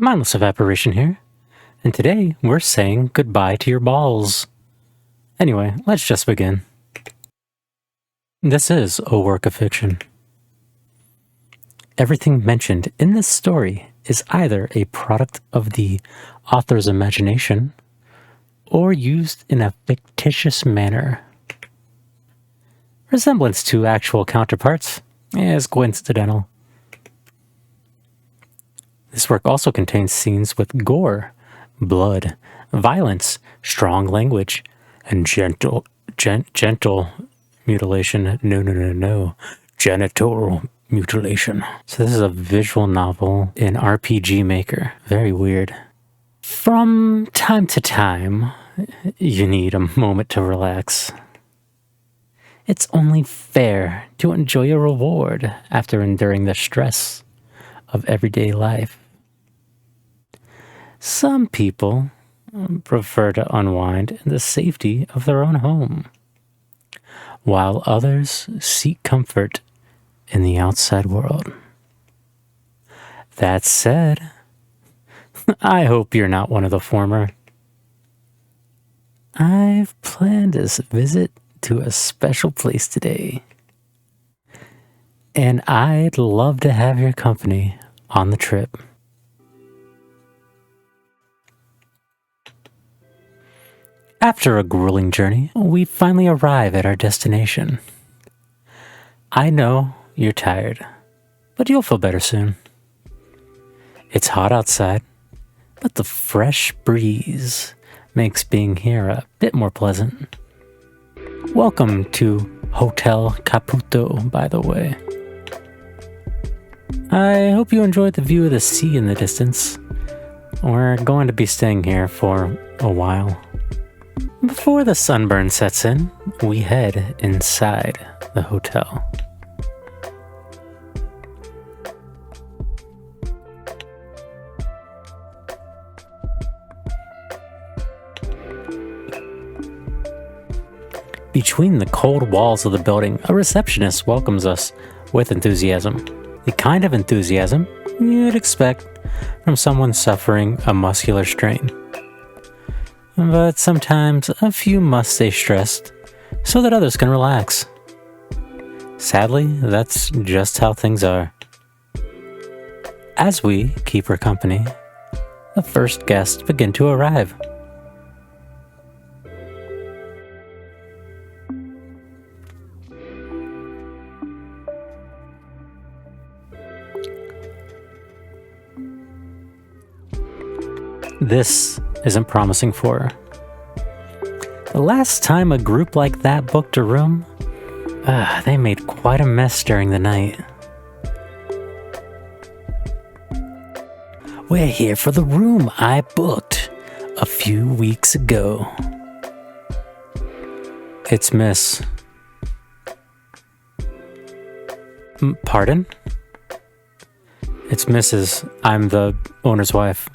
Mindless Evaporation here, and today we're saying goodbye to your balls. Anyway, let's just begin. This is a work of fiction. Everything mentioned in this story is either a product of the author's imagination or used in a fictitious manner. Resemblance to actual counterparts is coincidental. This work also contains scenes with gore, blood, violence, strong language, and gentle mutilation. No. Genital mutilation. So this is a visual novel in RPG Maker. Very weird. From time to time, you need a moment to relax. It's only fair to enjoy a reward after enduring the stress of everyday life. Some people prefer to unwind in the safety of their own home, while others seek comfort in the outside world. That said, I hope you're not one of the former. I've planned this visit to a special place today, and I'd love to have your company on the trip. After a grueling journey, we finally arrive at our destination. I know you're tired, but you'll feel better soon. It's hot outside, but the fresh breeze makes being here a bit more pleasant. Welcome to Hotel Caputo, by the way. I hope you enjoyed the view of the sea in the distance. We're going to be staying here for a while. Before the sunburn sets in, we head inside the hotel. Between the cold walls of the building, a receptionist welcomes us with enthusiasm. The kind of enthusiasm you'd expect from someone suffering a muscular strain. But sometimes a few must stay stressed so that others can relax. Sadly, that's just how things are. As we keep her company, the first guests begin to arrive. This isn't promising for her. The last time a group like that booked a room, they made quite a mess during the night. We're here for the room I booked a few weeks ago. It's Miss. Pardon? It's Mrs. I'm the owner's wife.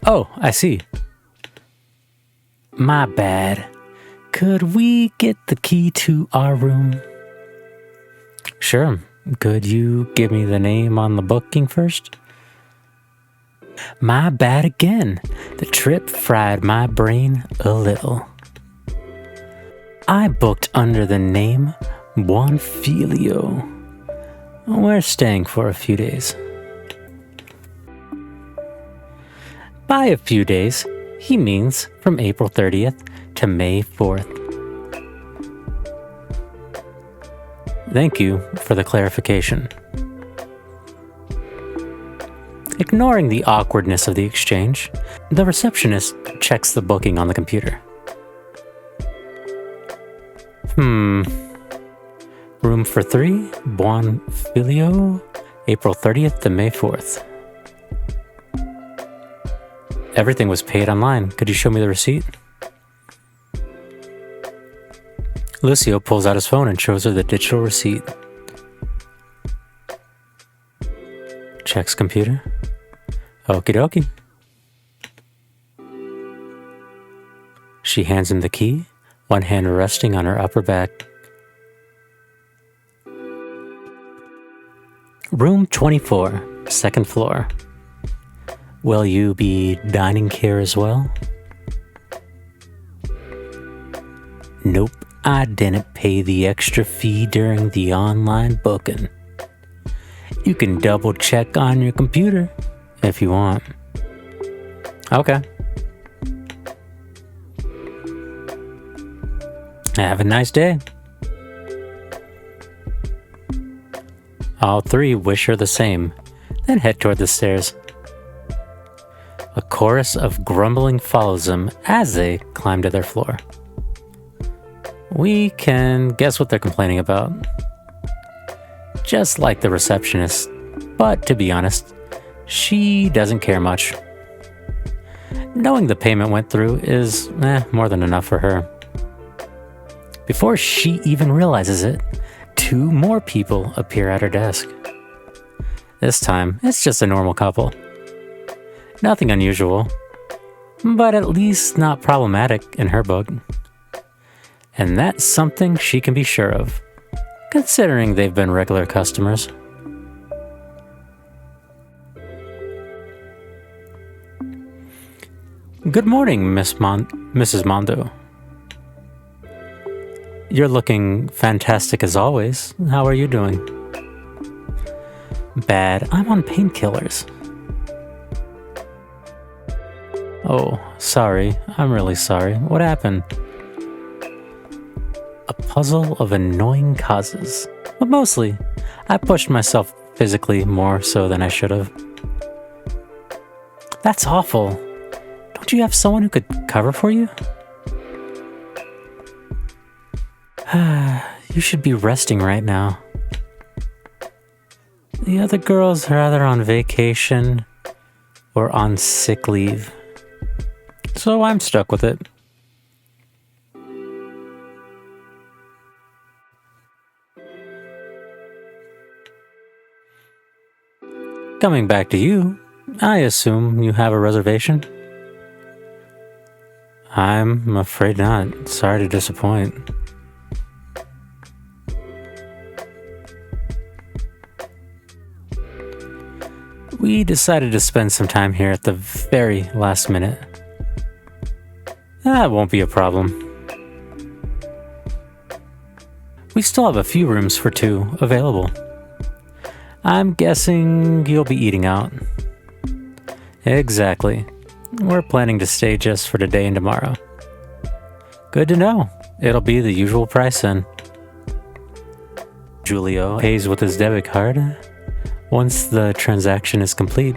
Oh, I see. My bad. Could we get the key to our room? Sure. Could you give me the name on the booking first? My bad again. The trip fried my brain a little. I booked under the name Buonfiglio. We're staying for a few days. By a few days, he means from April 30th to May 4th. Thank you for the clarification. Ignoring the awkwardness of the exchange, the receptionist checks the booking on the computer. Room for 3, Buonfiglio, April 30th to May 4th. Everything was paid online. Could you show me the receipt? Lucio pulls out his phone and shows her the digital receipt. Checks computer. Okie dokie. She hands him the key, one hand resting on her upper back. Room 24, Second floor. Will you be dining here as well? Nope, I didn't pay the extra fee during the online booking. You can double check on your computer if you want. Okay. Have a nice day. All three wish her the same, then head toward the stairs. A chorus of grumbling follows them as they climb to their floor. We can guess what they're complaining about. Just like the receptionist, but to be honest, she doesn't care much. Knowing the payment went through is more than enough for her. Before she even realizes it, 2 more people appear at her desk. This time, it's just a normal couple. Nothing unusual, but at least not problematic in her book. And that's something she can be sure of, considering they've been regular customers. Good morning, Mrs. Mondo. You're looking fantastic as always. How are you doing? Bad. I'm on painkillers. Oh, sorry. I'm really sorry. What happened? A puzzle of annoying causes. But mostly, I pushed myself physically more so than I should have. That's awful. Don't you have someone who could cover for you? You should be resting right now. The other girls are either on vacation or on sick leave. So I'm stuck with it. Coming back to you, I assume you have a reservation? I'm afraid not. Sorry to disappoint. We decided to spend some time here at the very last minute. That won't be a problem. We still have a few rooms for 2 available. I'm guessing you'll be eating out. Exactly. We're planning to stay just for today and tomorrow. Good to know. It'll be the usual price then. Julio pays with his debit card. Once the transaction is complete,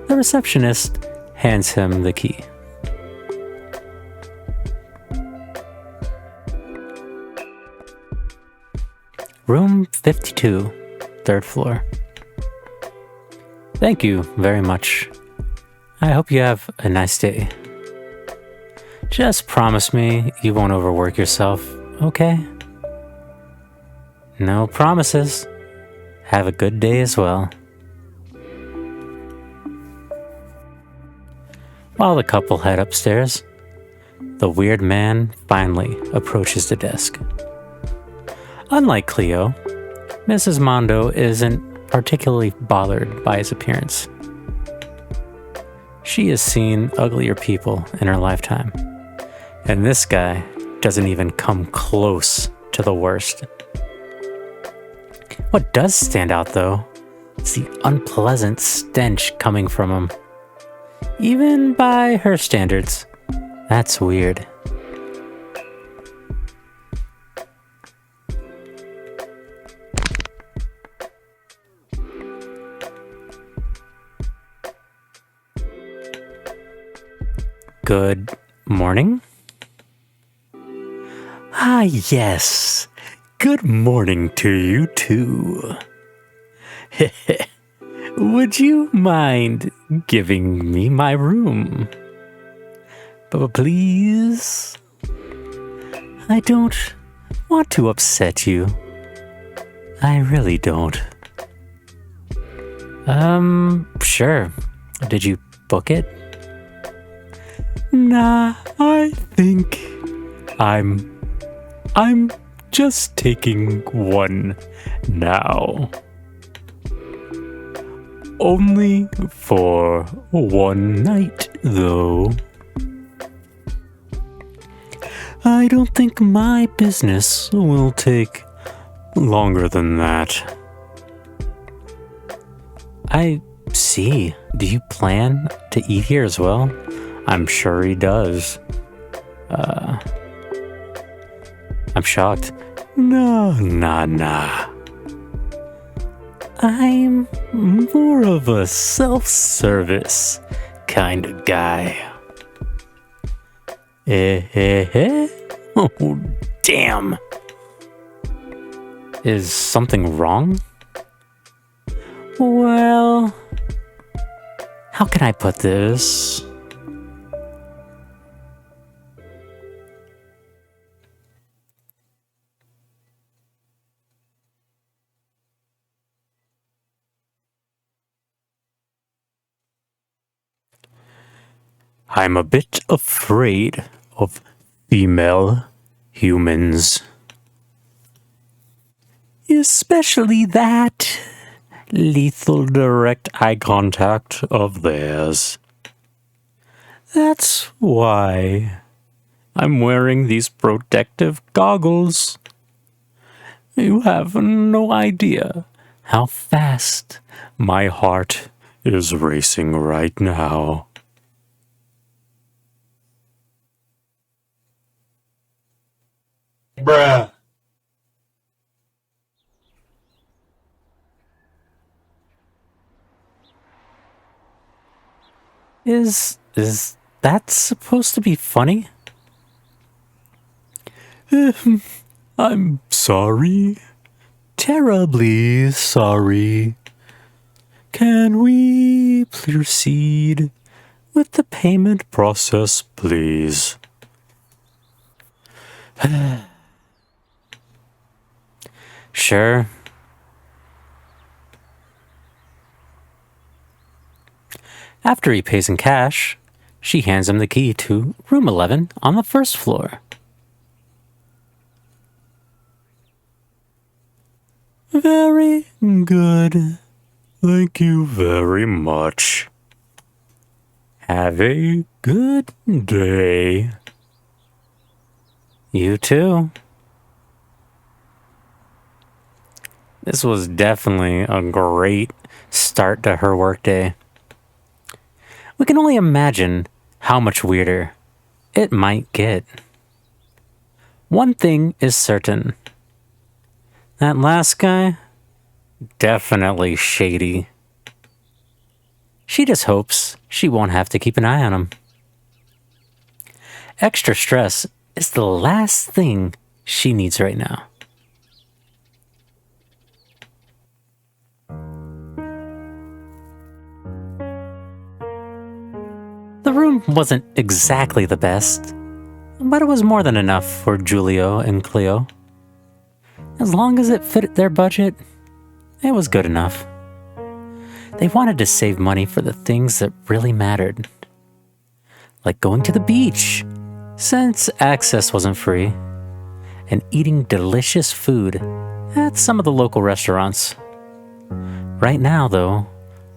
the receptionist hands him the key. Room 52, 3rd floor. Thank you very much. I hope you have a nice day. Just promise me you won't overwork yourself, okay? No promises. Have a good day as well. While the couple head upstairs, the weird man finally approaches the desk. Unlike Cleo, Mrs. Mondo isn't particularly bothered by his appearance. She has seen uglier people in her lifetime, and this guy doesn't even come close to the worst. What does stand out, though, is the unpleasant stench coming from him. Even by her standards, that's weird. Good morning? Ah, yes. Good morning to you, too. Would you mind giving me my room? But please? I don't want to upset you. I really don't. Sure. Did you book it? Nah, I think I'm just taking one now. Only for one night, though. I don't think my business will take longer than that. I see. Do you plan to eat here as well? I'm sure he does. I'm shocked. Nah. I'm more of a self-service kind of guy. Oh, damn. Is something wrong? Well, how can I put this? I'm a bit afraid of female humans. Especially that lethal direct eye contact of theirs. That's why I'm wearing these protective goggles. You have no idea how fast my heart is racing right now. Bruh. Is that supposed to be funny? I'm sorry. Terribly sorry. Can we proceed with the payment process, please? Sure. After he pays in cash, she hands him the key to room 11 on the first floor. Very good. Thank you very much. Have a good day. You too. This was definitely a great start to her workday. We can only imagine how much weirder it might get. One thing is certain. That last guy, definitely shady. She just hopes she won't have to keep an eye on him. Extra stress is the last thing she needs right now. The room wasn't exactly the best, but it was more than enough for Giulio and Cleo. As long as it fit their budget, it was good enough. They wanted to save money for the things that really mattered, like going to the beach, since access wasn't free, and eating delicious food at some of the local restaurants. Right now, though,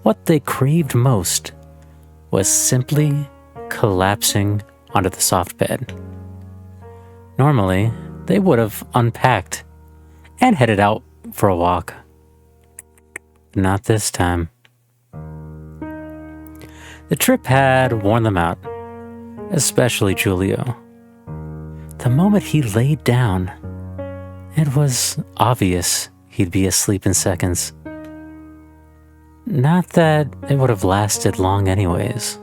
what they craved most was simply collapsing onto the soft bed. Normally, they would have unpacked and headed out for a walk. Not this time. The trip had worn them out, especially Giulio. The moment he laid down, it was obvious he'd be asleep in seconds. Not that it would have lasted long anyways.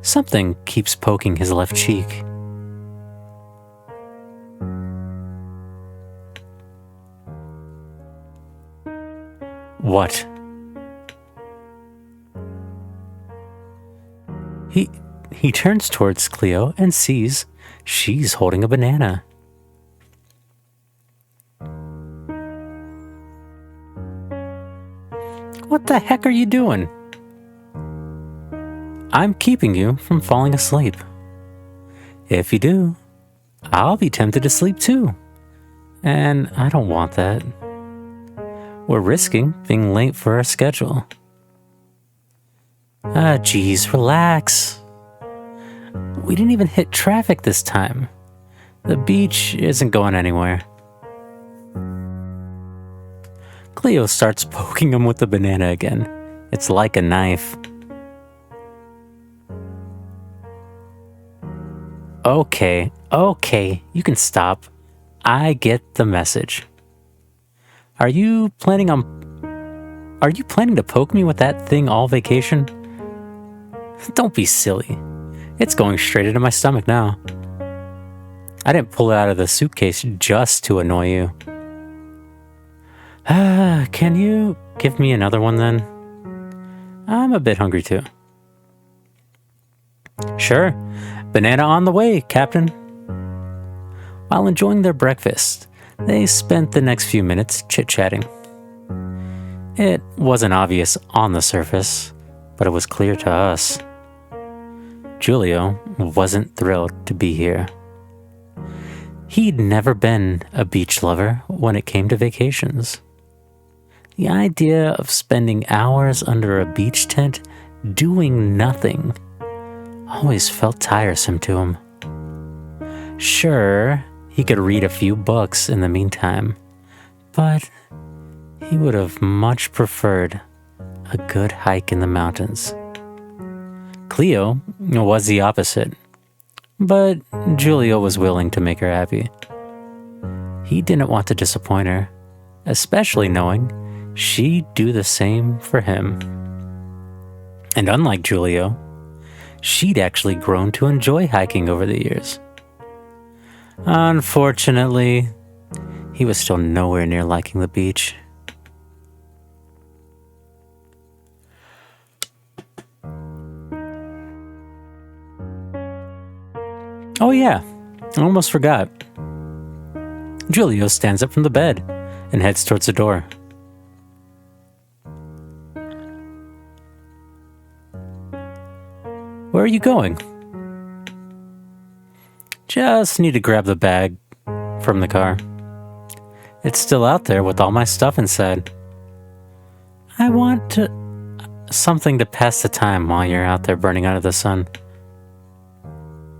Something keeps poking his left cheek. What? He turns towards Cleo and sees she's holding a banana. What the heck are you doing? I'm keeping you from falling asleep. If you do, I'll be tempted to sleep too. And I don't want that. We're risking being late for our schedule. Geez, relax. We didn't even hit traffic this time. The beach isn't going anywhere. Cleo starts poking him with the banana again. It's like a knife. Okay, you can stop. I get the message. Are you planning to poke me with that thing all vacation? Don't be silly. It's going straight into my stomach now. I didn't pull it out of the suitcase just to annoy you. Can you give me another one then? I'm a bit hungry too. Sure. Banana on the way, Captain. While enjoying their breakfast, they spent the next few minutes chit-chatting. It wasn't obvious on the surface, but it was clear to us. Julio wasn't thrilled to be here. He'd never been a beach lover when it came to vacations. The idea of spending hours under a beach tent doing nothing always felt tiresome to him. Sure, he could read a few books in the meantime, but he would have much preferred a good hike in the mountains. Cleo was the opposite, but Julio was willing to make her happy. He didn't want to disappoint her, especially knowing she'd do the same for him. And unlike Julio, she'd actually grown to enjoy hiking over the years. Unfortunately, he was still nowhere near liking the beach. Oh yeah, I almost forgot. Julio stands up from the bed and heads towards the door. Where are you going? Just need to grab the bag from the car. It's still out there with all my stuff inside. I want something to pass the time while you're out there burning under the sun.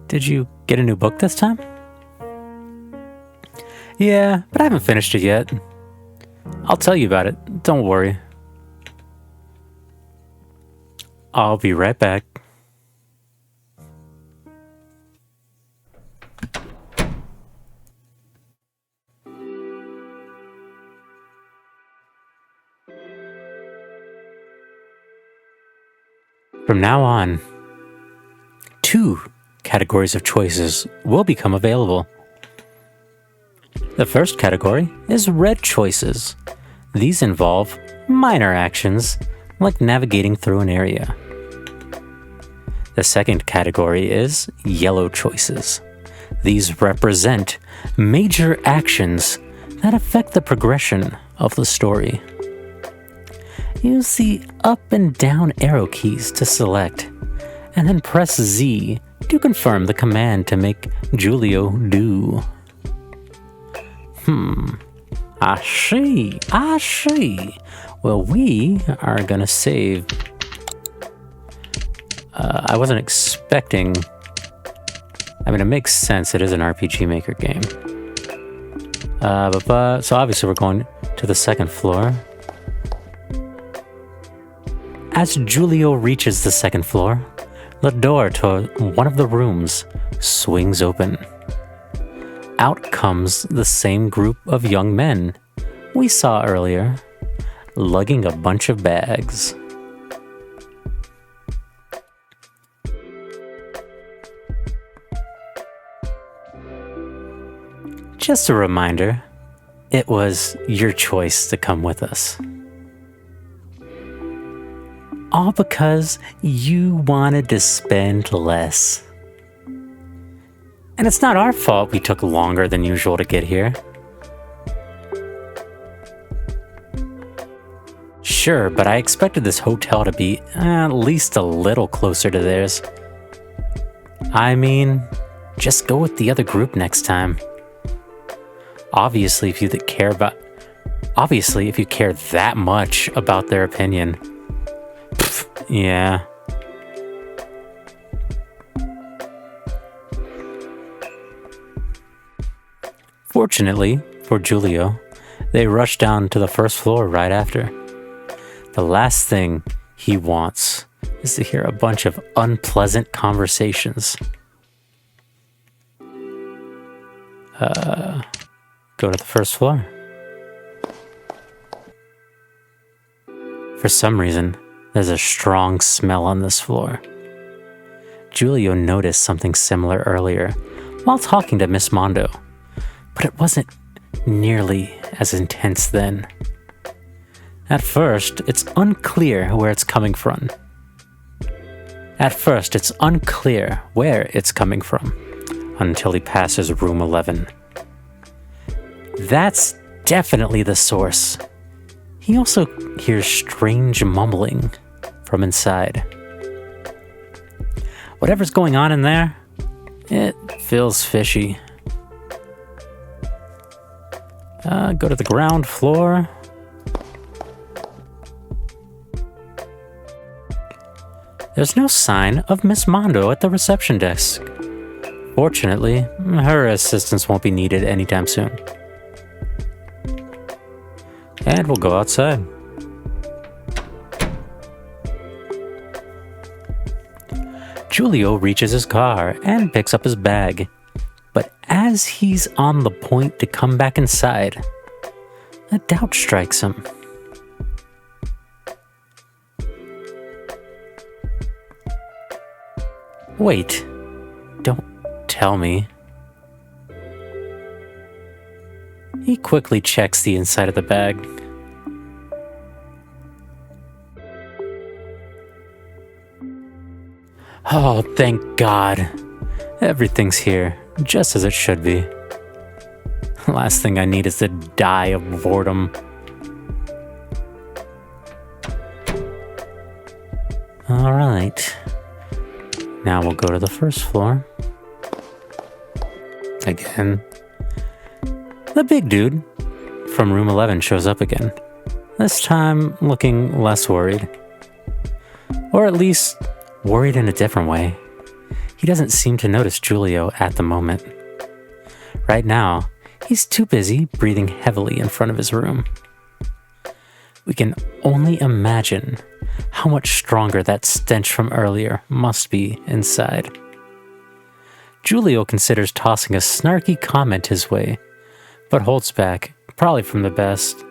Did you get a new book this time? Yeah, but I haven't finished it yet. I'll tell you about it, don't worry. I'll be right back. From now on, 2 categories of choices will become available. The first category is red choices. These involve minor actions like navigating through an area. The second category is yellow choices. These represent major actions that affect the progression of the story. Use the up and down arrow keys to select, and then press Z to confirm the command to make Julio do. I see. Well, we are gonna save. I wasn't expecting. I mean, it makes sense. It is an RPG Maker game. So obviously we're going to the second floor. As Julio reaches the second floor, the door to one of the rooms swings open. Out comes the same group of young men we saw earlier, lugging a bunch of bags. Just a reminder, it was your choice to come with us. All because you wanted to spend less. And it's not our fault we took longer than usual to get here. Sure, but I expected this hotel to be at least a little closer to theirs. I mean, Just go with the other group next time. Obviously, if you care that much about their opinion. Pfft, yeah. Fortunately for Giulio, they rush down to the first floor right after. The last thing he wants is to hear a bunch of unpleasant conversations. Go to the first floor. For some reason, there's a strong smell on this floor. Giulio noticed something similar earlier while talking to Miss Mondo, but it wasn't nearly as intense then. At first, it's unclear where it's coming from. Until he passes room 11. That's definitely the source. He also hears strange mumbling from inside. Whatever's going on in there, it feels fishy. Go to the ground floor. There's no sign of Miss Mondo at the reception desk. Fortunately, her assistance won't be needed anytime soon. And we'll go outside. Giulio reaches his car and picks up his bag. But as he's on the point to come back inside, a doubt strikes him. Wait, don't tell me. He quickly checks the inside of the bag. Oh, thank God. Everything's here, just as it should be. Last thing I need is to die of boredom. Alright. Now we'll go to the first floor. Again. The big dude from room 11 shows up again. This time looking less worried. Or at least worried in a different way. He doesn't seem to notice Giulio at the moment. Right now, he's too busy breathing heavily in front of his room. We can only imagine how much stronger that stench from earlier must be inside. Giulio considers tossing a snarky comment his way, but holds back, probably from the best.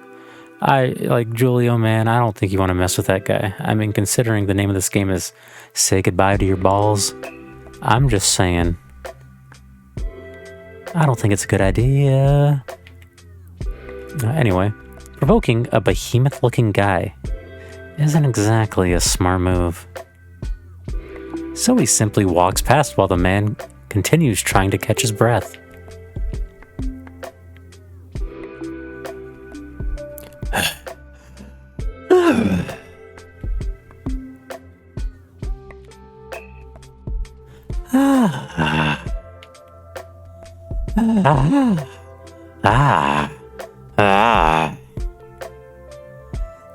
Giulio, man, I don't think you want to mess with that guy. I mean, considering the name of this game is Say Goodbye to Your Balls, I'm just saying, I don't think it's a good idea. Anyway, provoking a behemoth-looking guy isn't exactly a smart move. So he simply walks past while the man continues trying to catch his breath.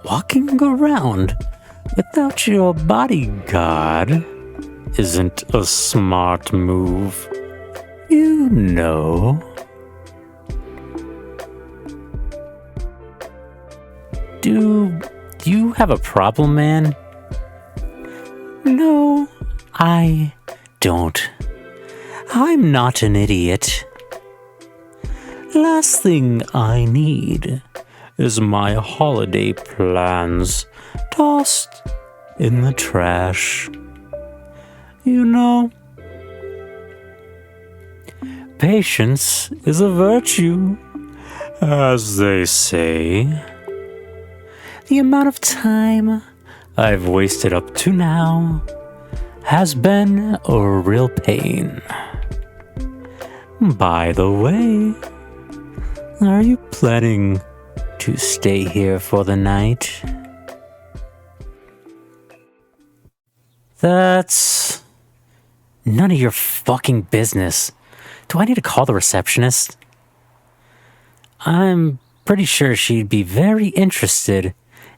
Walking around without your bodyguard isn't a smart move. You know. Do you have a problem, man? No, I don't. I'm not an idiot. Last thing I need is my holiday plans tossed in the trash. You know, patience is a virtue, as they say. The amount of time I've wasted up to now has been a real pain. By the way, are you planning to stay here for the night? That's none of your fucking business. Do I need to call the receptionist? I'm pretty sure she'd be very interested in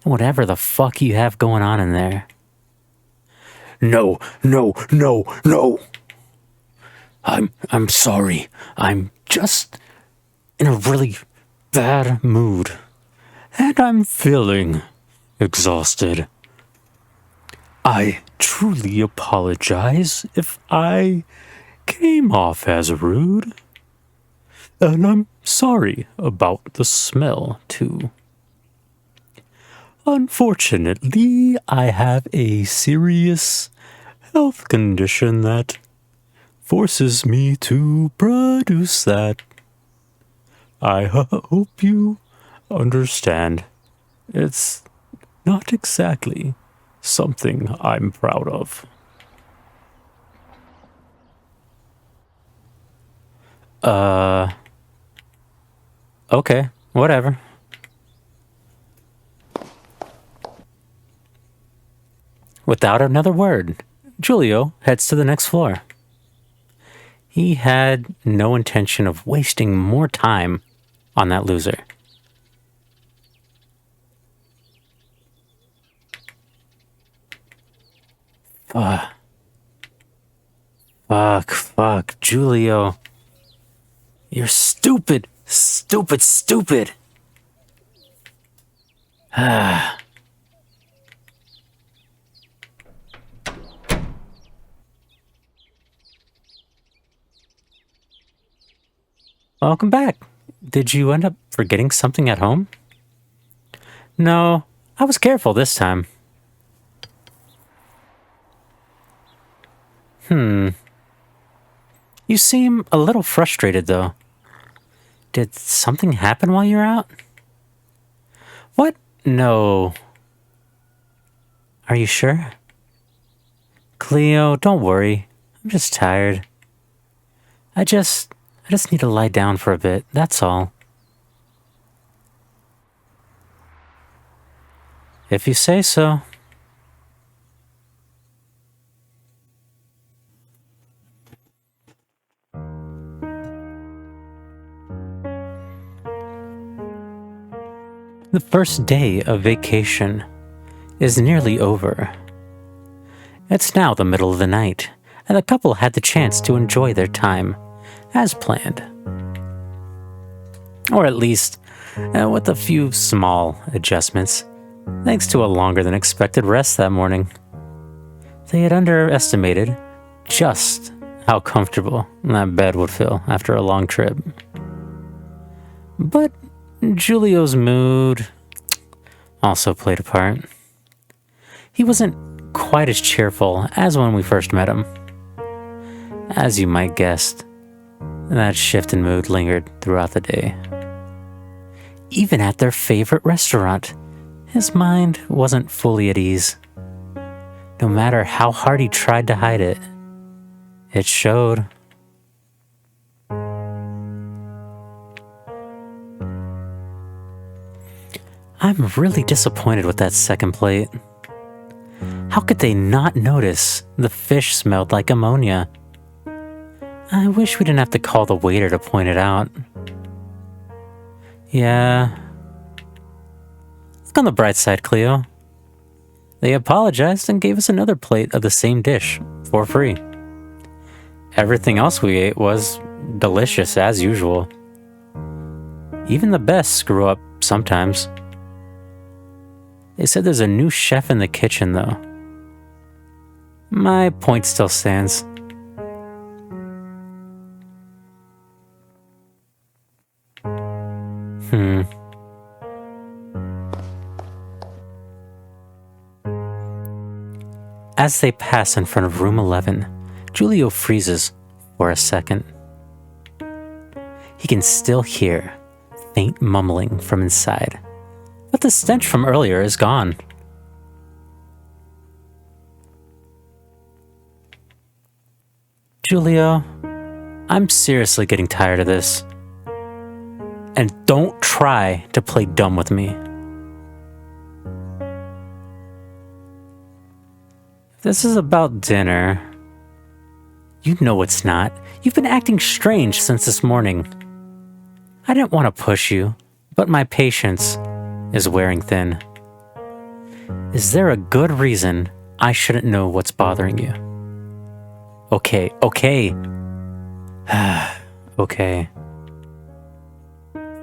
whatever the fuck you have going on in there. No, no, no, no. I'm sorry. I'm just in a really bad mood. And I'm feeling exhausted. I truly apologize if I came off as rude. And I'm sorry about the smell, too. Unfortunately, I have a serious health condition that forces me to produce that. I hope you understand. It's not exactly something I'm proud of. Okay, whatever. Without another word, Giulio heads to the next floor. He had no intention of wasting more time on that loser. Fuck, Giulio. You're stupid, stupid. Welcome back. Did you end up forgetting something at home? No, I was careful this time. You seem a little frustrated, though. Did something happen while you were out? What? No. Are you sure? Cleo, don't worry. I'm just tired. I just need to lie down for a bit, that's all. If you say so. The first day of vacation is nearly over. It's now the middle of the night, and the couple had the chance to enjoy their time, as planned. Or at least, with a few small adjustments, thanks to a longer than expected rest that morning. They had underestimated just how comfortable that bed would feel after a long trip. But Giulio's mood also played a part. He wasn't quite as cheerful as when we first met him. As you might guess, that shift in mood lingered throughout the day. Even at their favorite restaurant, his mind wasn't fully at ease. No matter how hard he tried to hide it, it showed. I'm really disappointed with that second plate. How could they not notice the fish smelled like ammonia? I wish we didn't have to call the waiter to point it out. Yeah. Look on the bright side, Cleo. They apologized and gave us another plate of the same dish for free. Everything else we ate was delicious as usual. Even the best screw up sometimes. They said there's a new chef in the kitchen, though. My point still stands. As they pass in front of room 11, Giulio freezes for a second. He can still hear faint mumbling from inside, but the stench from earlier is gone. Giulio, I'm seriously getting tired of this. And don't try to play dumb with me. If this is about dinner, you know it's not. You've been acting strange since this morning. I didn't want to push you, but my patience is wearing thin. Is there a good reason I shouldn't know what's bothering you? Okay. Okay.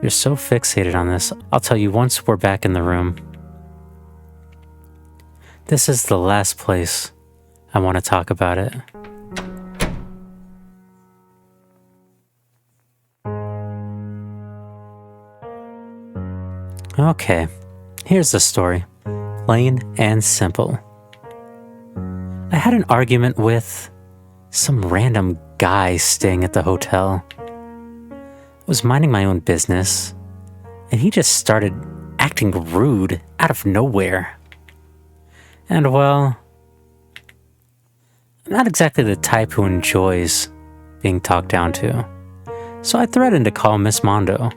You're so fixated on this. I'll tell you once we're back in the room. This is the last place I want to talk about it. Okay, here's the story. Plain and simple. I had an argument with some random guy staying at the hotel. I was minding my own business, and he just started acting rude out of nowhere. And well, I'm not exactly the type who enjoys being talked down to, so I threatened to call Miss Mondo.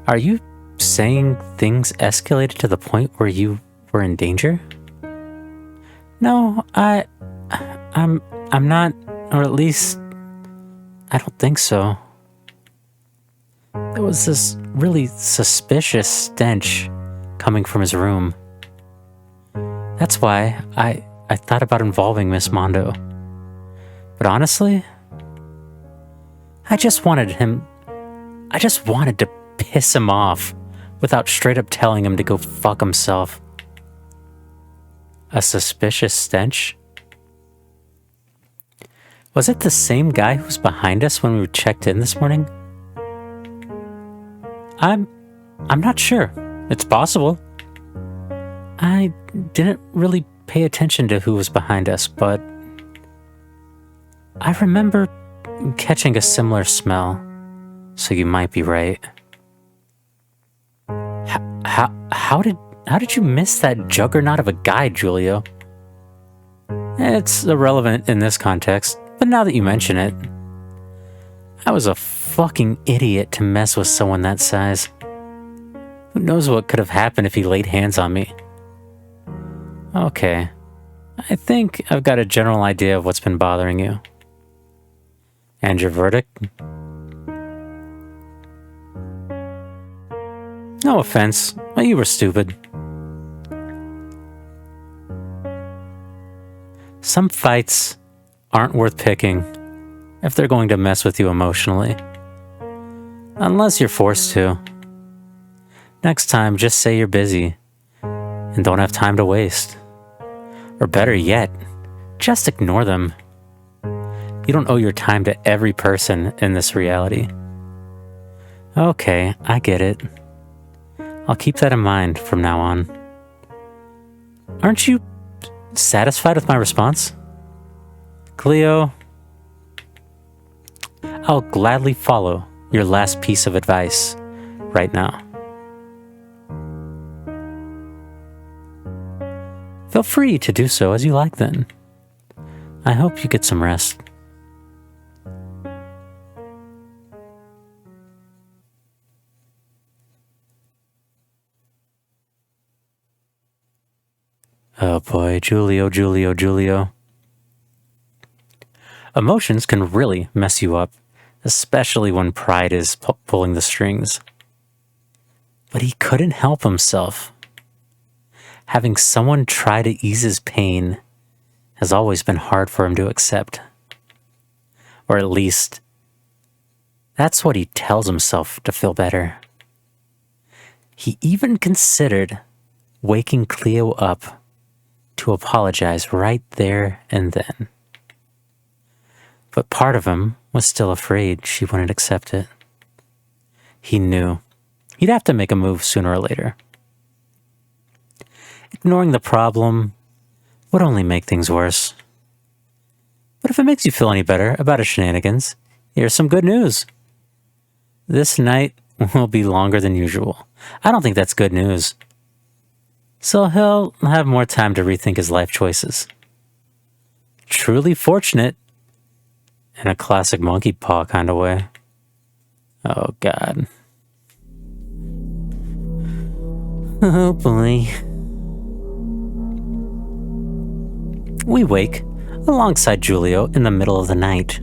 Are you saying things escalated to the point where you were in danger? No, I'm not, or at least, I don't think so. There was this really suspicious stench coming from his room. That's why I thought about involving Miss Mondo. But honestly, I just wanted to piss him off without straight up telling him to go fuck himself. A suspicious stench? Was it the same guy who was behind us when we checked in this morning? I'm not sure. It's possible. I didn't really pay attention to who was behind us, but I remember catching a similar smell, so you might be right. How did you miss that juggernaut of a guy, Julio? It's irrelevant in this context, but now that you mention it, I was a fucking idiot to mess with someone that size. Who knows what could have happened if he laid hands on me? Okay, I think I've got a general idea of what's been bothering you. And your verdict? No offense, but you were stupid. Some fights aren't worth picking if they're going to mess with you emotionally. Unless you're forced to. Next time, just say you're busy and don't have time to waste. Or better yet, just ignore them. You don't owe your time to every person in this reality. Okay, I get it. I'll keep that in mind from now on. Aren't you satisfied with my response? Cleo, I'll gladly follow your last piece of advice right now. Feel free to do so as you like then. I hope you get some rest. Oh boy, Julio. Emotions can really mess you up, especially when pride is pulling the strings. But he couldn't help himself. Having someone try to ease his pain has always been hard for him to accept. Or at least, that's what he tells himself to feel better. He even considered waking Cleo up to apologize right there and then. But part of him was still afraid she wouldn't accept it. He knew he'd have to make a move sooner or later. Ignoring the problem would only make things worse. But if it makes you feel any better about his shenanigans, here's some good news. This night will be longer than usual. I don't think that's good news. So he'll have more time to rethink his life choices. Truly fortunate, in a classic monkey paw kind of way. Oh, God. Oh, boy. We wake alongside Julio in the middle of the night.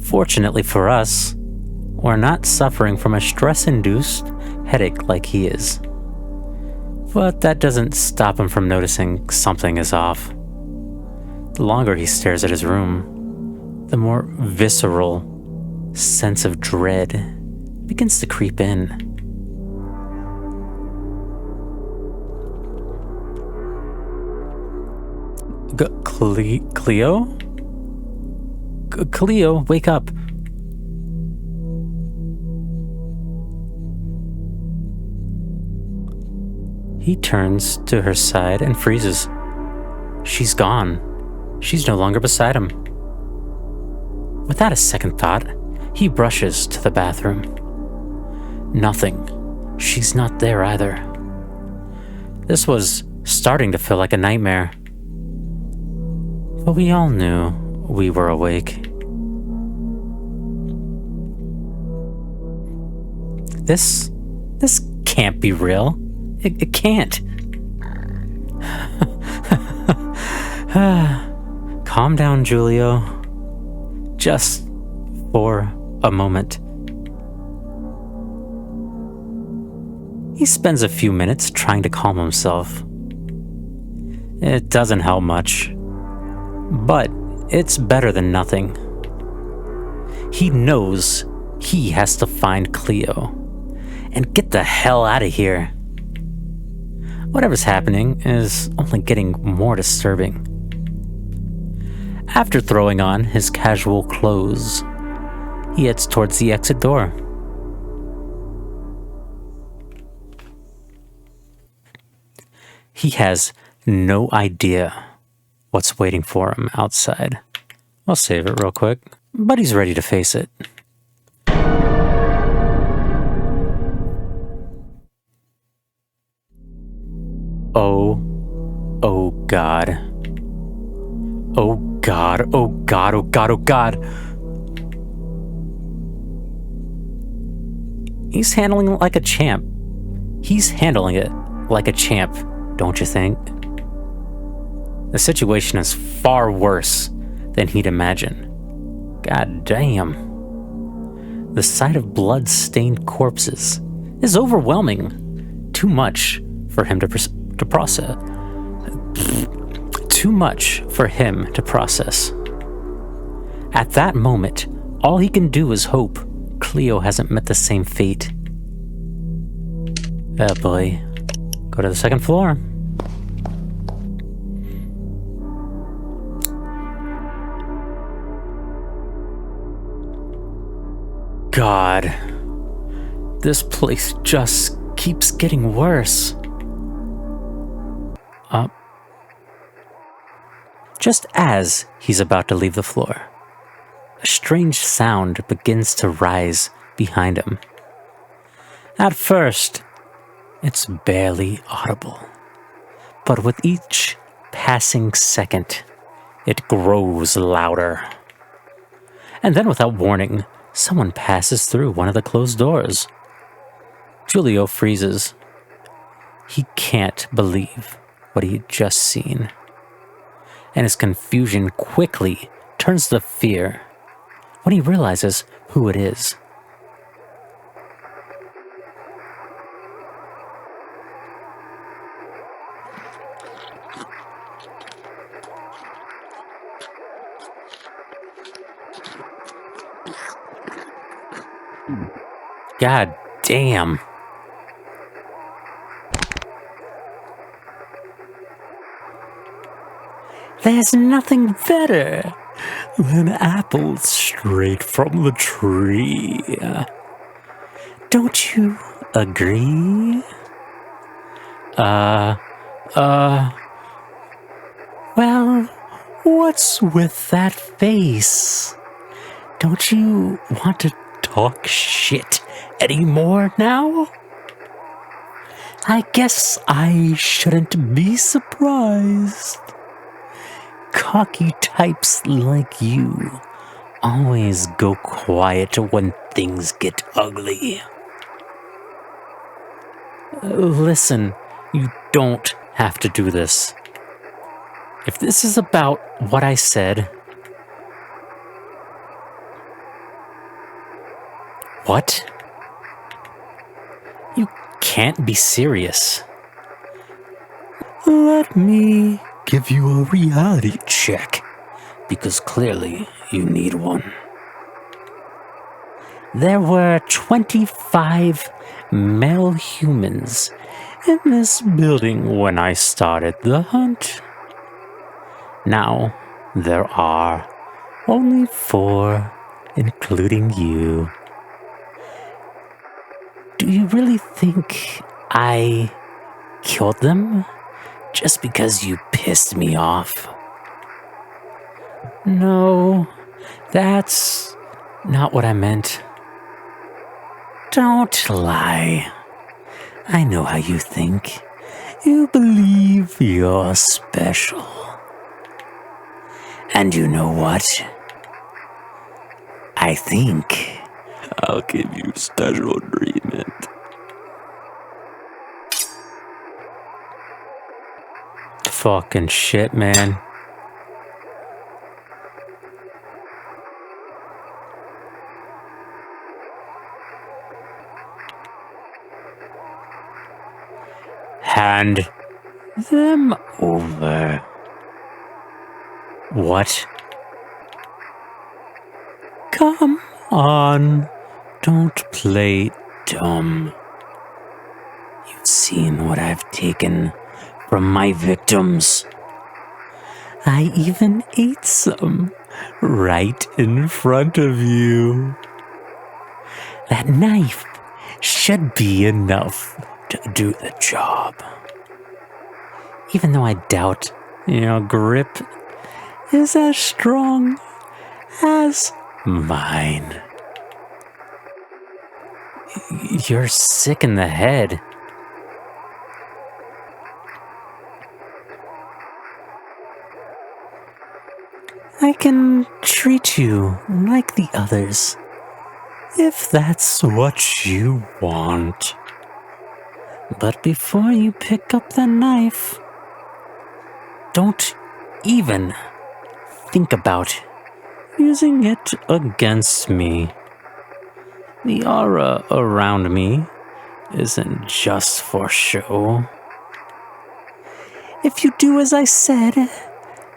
Fortunately for us, we're not suffering from a stress-induced headache like he is. But that doesn't stop him from noticing something is off. The longer he stares at his room, the more visceral sense of dread begins to creep in. Cleo? Cleo, wake up. He turns to her side and freezes. She's gone. She's no longer beside him. Without a second thought, he rushes to the bathroom. Nothing. She's not there either. This was starting to feel like a nightmare. But we all knew we were awake. This can't be real. It can't. Calm down, Julio. Just for a moment. He spends a few minutes trying to calm himself. It doesn't help much, but it's better than nothing. He knows he has to find Cleo and get the hell out of here. Whatever's happening is only getting more disturbing. After throwing on his casual clothes, he heads towards the exit door. He has no idea what's waiting for him outside. I'll save it real quick, but he's ready to face it. Oh God. Oh God, oh God, oh God, oh God. He's handling it like a champ. He's handling it like a champ, don't you think? The situation is far worse than he'd imagine. God damn. The sight of blood-stained corpses is overwhelming. Too much for him to process. Too much for him to process. At that moment, all he can do is hope Cleo hasn't met the same fate. Oh boy. Go to the second floor. God. This place just keeps getting worse. Just as he's about to leave the floor, a strange sound begins to rise behind him. At first, it's barely audible, but with each passing second, it grows louder. And then, without warning, someone passes through one of the closed doors. Julio freezes. He can't believe what he had just seen. And his confusion quickly turns to fear when he realizes who it is. God damn. There's nothing better than apples straight from the tree. Don't you agree? Well, what's with that face? Don't you want to talk shit anymore now? I guess I shouldn't be surprised. Cocky types like you always go quiet when things get ugly. Listen, you don't have to do this. If this is about what I said... What? You can't be serious. Let me give you a reality check, because clearly you need one. There were 25 male humans in this building when I started the hunt. Now, there are only 4, including you. Do you really think I killed them just because you pissed me off? No, that's not what I meant. Don't lie. I know how you think. You believe you're special. And you know what? I think I'll give you special treatment. Fucking shit, man. Hand them over. What? Come on, don't play dumb. You've seen what I've taken from my victims. I even ate some right in front of you. That knife should be enough to do the job. Even though I doubt your grip is as strong as mine. You're sick in the head. I can treat you like the others, if that's what you want. But before you pick up the knife, don't even think about using it against me. The aura around me isn't just for show. If you do as I said,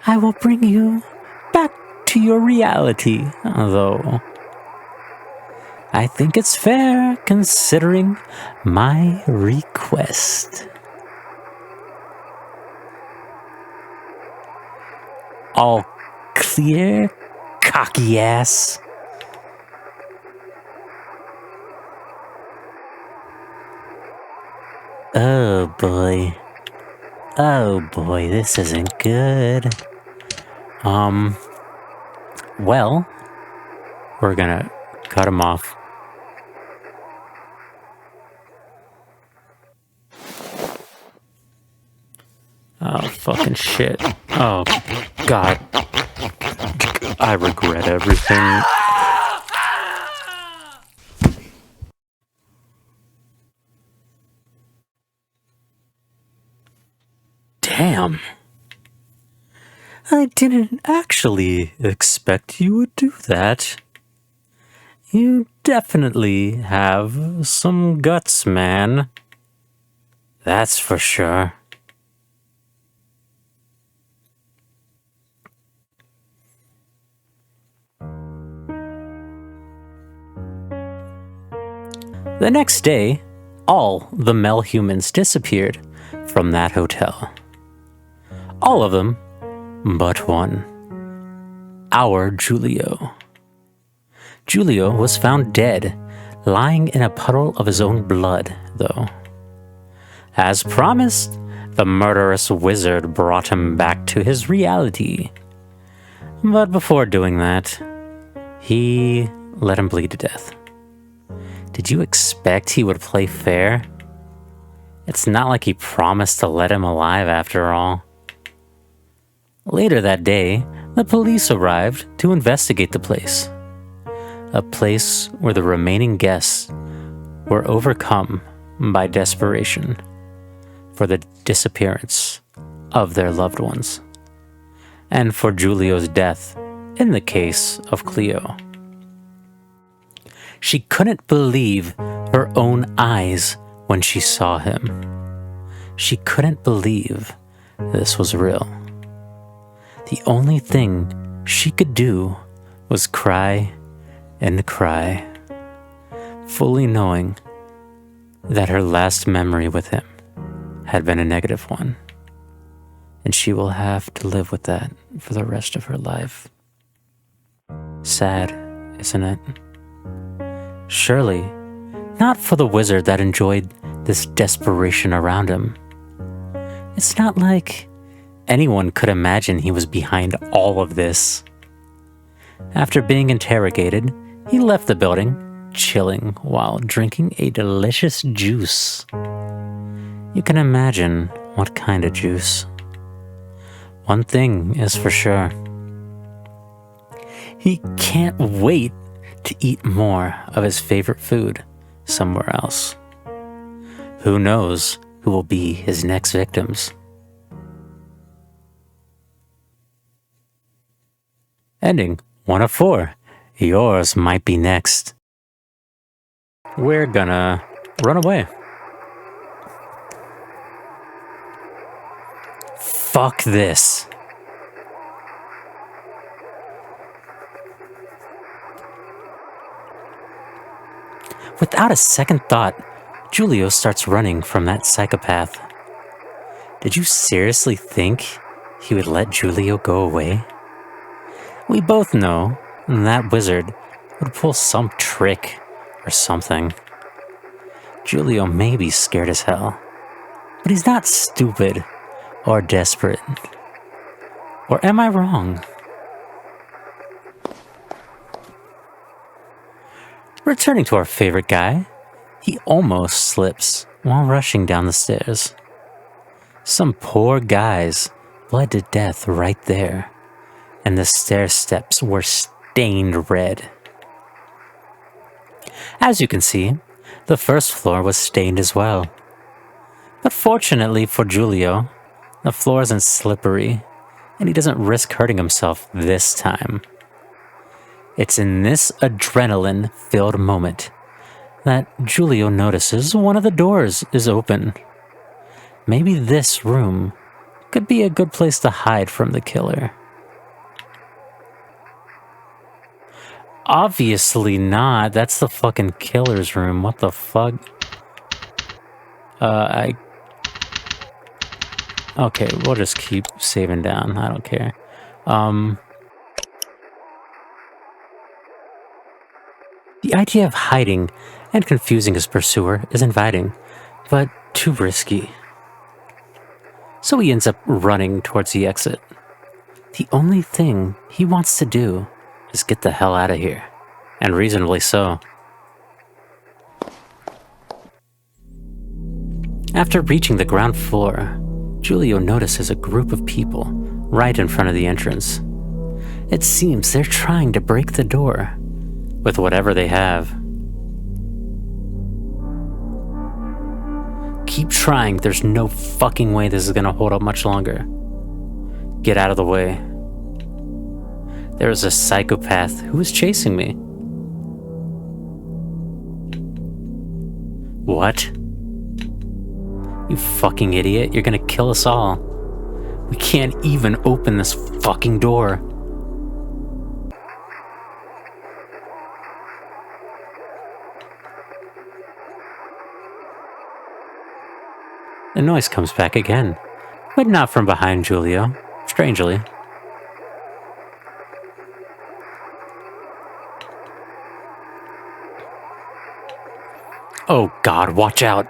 I will bring you back to your reality, though. I think it's fair considering my request. All clear, cocky ass. Oh boy. Oh boy, this isn't good. Well, we're gonna cut him off. Oh, fucking shit. Oh, God. I regret everything. Damn. I didn't actually expect you would do that. You definitely have some guts, man. That's for sure. The next day, all the male humans disappeared from that hotel. All of them but one. Our Julio. Julio was found dead, lying in a puddle of his own blood, though. As promised, the murderous wizard brought him back to his reality. But before doing that, he let him bleed to death. Did you expect he would play fair? It's not like he promised to let him alive after all. Later that day, the police arrived to investigate the place. A place where the remaining guests were overcome by desperation for the disappearance of their loved ones. and for Giulio's death in the case of Cleo. She couldn't believe her own eyes when she saw him. She couldn't believe this was real. The only thing she could do was cry and cry, fully knowing that her last memory with him had been a negative one, and she will have to live with that for the rest of her life. Sad, isn't it? Surely, not for the wizard that enjoyed this desperation around him. It's not like anyone could imagine he was behind all of this. After being interrogated, he left the building, chilling while drinking a delicious juice. You can imagine what kind of juice. One thing is for sure. He can't wait to eat more of his favorite food somewhere else. Who knows who will be his next victims? Ending 1 of 4. Yours might be next. We're gonna run away. Fuck this. Without a second thought, Giulio starts running from that psychopath. Did you seriously think he would let Giulio go away? We both know that wizard would pull some trick or something. Giulio may be scared as hell, but he's not stupid or desperate. Or am I wrong? Returning to our favorite guy, he almost slips while rushing down the stairs. Some poor guys bled to death right there, and the stair steps were stained red. As you can see, the first floor was stained as well. But fortunately for Giulio, the floor isn't slippery, and he doesn't risk hurting himself this time. It's in this adrenaline-filled moment that Giulio notices one of the doors is open. Maybe this room could be a good place to hide from the killer. Obviously not. That's the fucking killer's room. What the fuck? Okay, we'll just keep saving down. I don't care. The idea of hiding and confusing his pursuer is inviting, but too risky. So he ends up running towards the exit. The only thing he wants to do is get the hell out of here, and reasonably so. After reaching the ground floor, Giulio notices a group of people right in front of the entrance. It seems they're trying to break the door with whatever they have. Keep trying, there's no fucking way this is gonna hold up much longer. Get out of the way. There is a psychopath who is chasing me. What? You fucking idiot, you're gonna kill us all. We can't even open this fucking door. The noise comes back again, but not from behind Giulio, strangely. Oh God, watch out!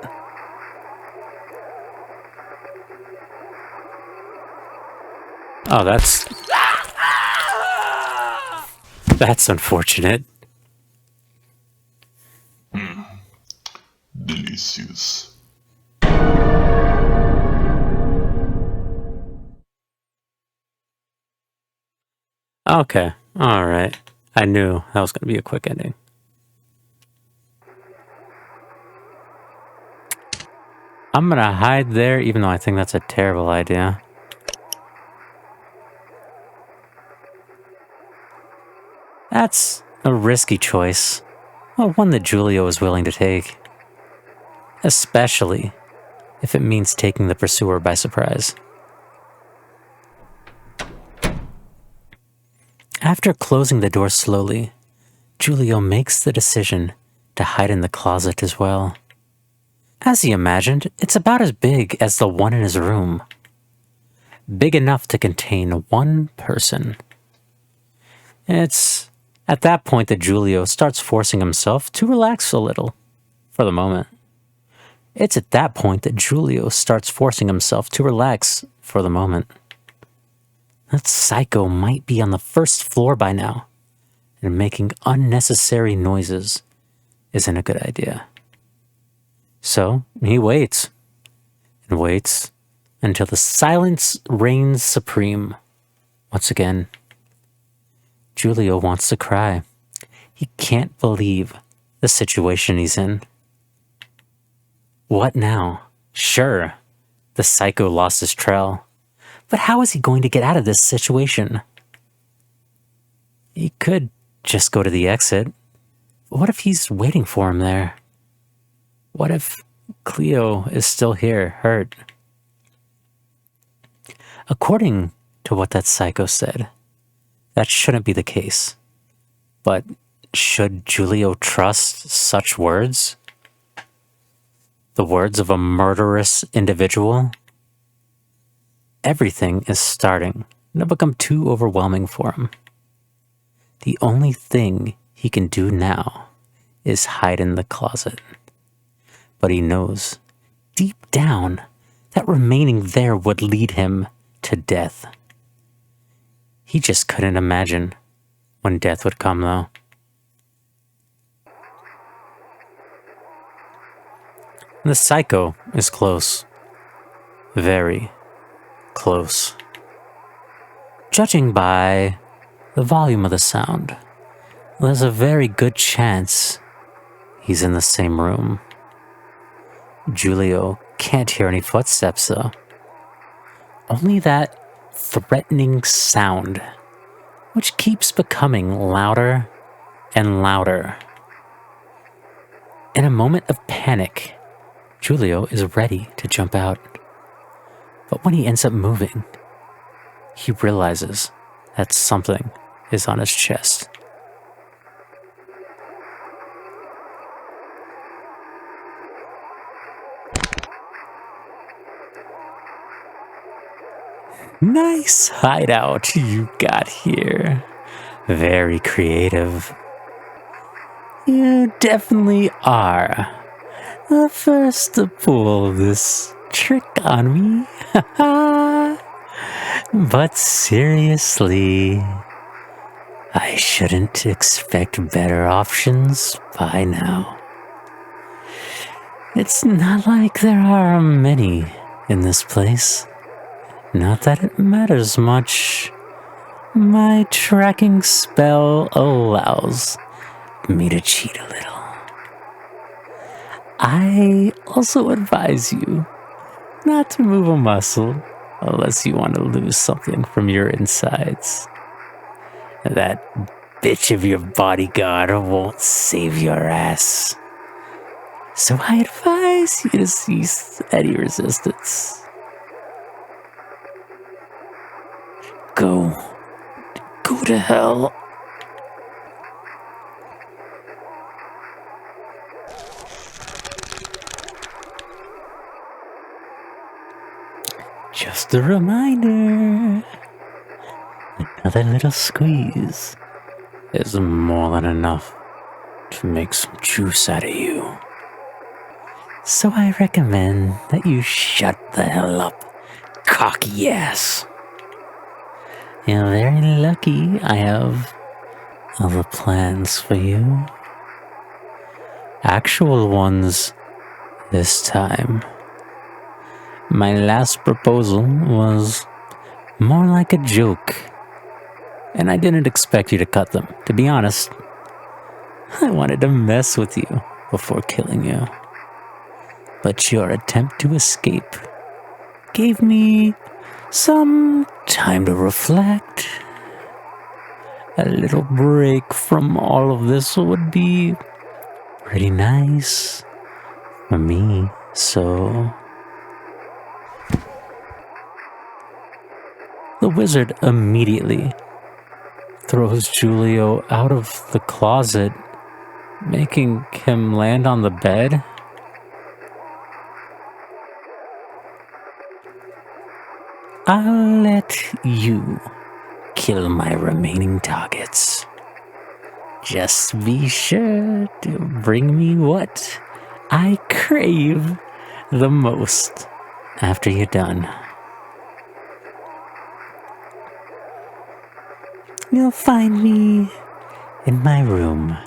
Oh, that's unfortunate. Delicious. Okay, alright. I knew that was going to be a quick ending. I'm gonna hide there, even though I think that's a terrible idea. That's a risky choice, but one that Giulio is willing to take. Especially if it means taking the pursuer by surprise. After closing the door slowly, Giulio makes the decision to hide in the closet as well. As he imagined, it's about as big as the one in his room. Big enough to contain one person. It's at that point that Giulio starts forcing himself to relax a little, for the moment. It's at that point that Giulio starts forcing himself to relax for the moment. That psycho might be on the first floor by now, and making unnecessary noises isn't a good idea. So he waits, and waits, until the silence reigns supreme. Once again, Giulio wants to cry. He can't believe the situation he's in. What now? Sure, the psycho lost his trail, but how is he going to get out of this situation? He could just go to the exit. What if he's waiting for him there? What if Cleo is still here, hurt? According to what that psycho said, that shouldn't be the case. But should Giulio trust such words? The words of a murderous individual? Everything is starting to become too overwhelming for him. The only thing he can do now is hide in the closet. But he knows, deep down, that remaining there would lead him to death. He just couldn't imagine when death would come, though. The psycho is close. Very close. Judging by the volume of the sound, there's a very good chance he's in the same room. Giulio can't hear any footsteps, though. Only that threatening sound, which keeps becoming louder and louder. In a moment of panic, Giulio is ready to jump out. But when he ends up moving, he realizes that something is on his chest. Nice hideout you got here. Very creative. You definitely are the first to pull this trick on me. But seriously, I shouldn't expect better options by now. It's not like there are many in this place. Not that it matters much. My tracking spell allows me to cheat a little. I also advise you not to move a muscle unless you want to lose something from your insides. That bitch of your bodyguard won't save your ass. So I advise you to cease any resistance. Go to hell. Just a reminder, another little squeeze is more than enough to make some juice out of you. So I recommend that you shut the hell up, cocky ass. You're very lucky I have other plans for you. Actual ones this time. My last proposal was more like a joke, and I didn't expect you to cut them. To be honest, I wanted to mess with you before killing you. But your attempt to escape gave me some time to reflect. A little break from all of this would be pretty nice for me, so... The wizard immediately throws Julio out of the closet, making him land on the bed. I'll let you kill my remaining targets. Just be sure to bring me what I crave the most after you're done. You'll find me in my room,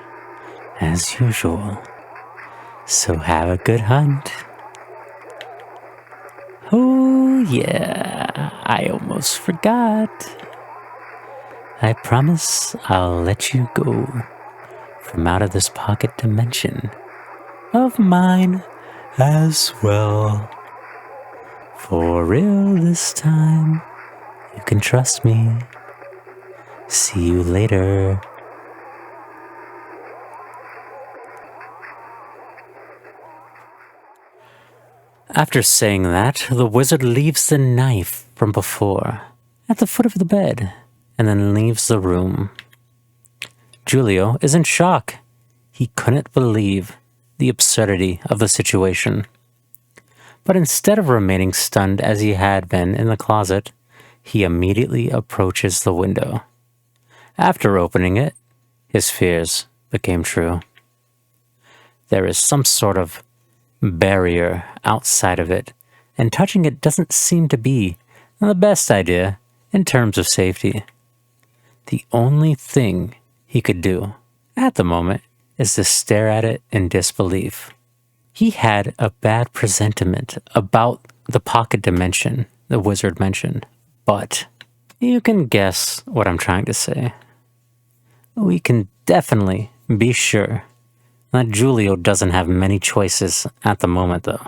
as usual. So have a good hunt. Oh yeah, I almost forgot. I promise I'll let you go from out of this pocket dimension of mine as well. For real this time, you can trust me. See you later. After saying that, the wizard leaves the knife from before at the foot of the bed and then leaves the room. Julio is in shock. He couldn't believe the absurdity of the situation. But instead of remaining stunned as he had been in the closet, he immediately approaches the window. After opening it, his fears became true. There is some sort of barrier outside of it, and touching it doesn't seem to be the best idea in terms of safety. The only thing he could do at the moment is to stare at it in disbelief. He had a bad presentiment about the pocket dimension the wizard mentioned, but you can guess what I'm trying to say. We can definitely be sure that Julio doesn't have many choices at the moment, though.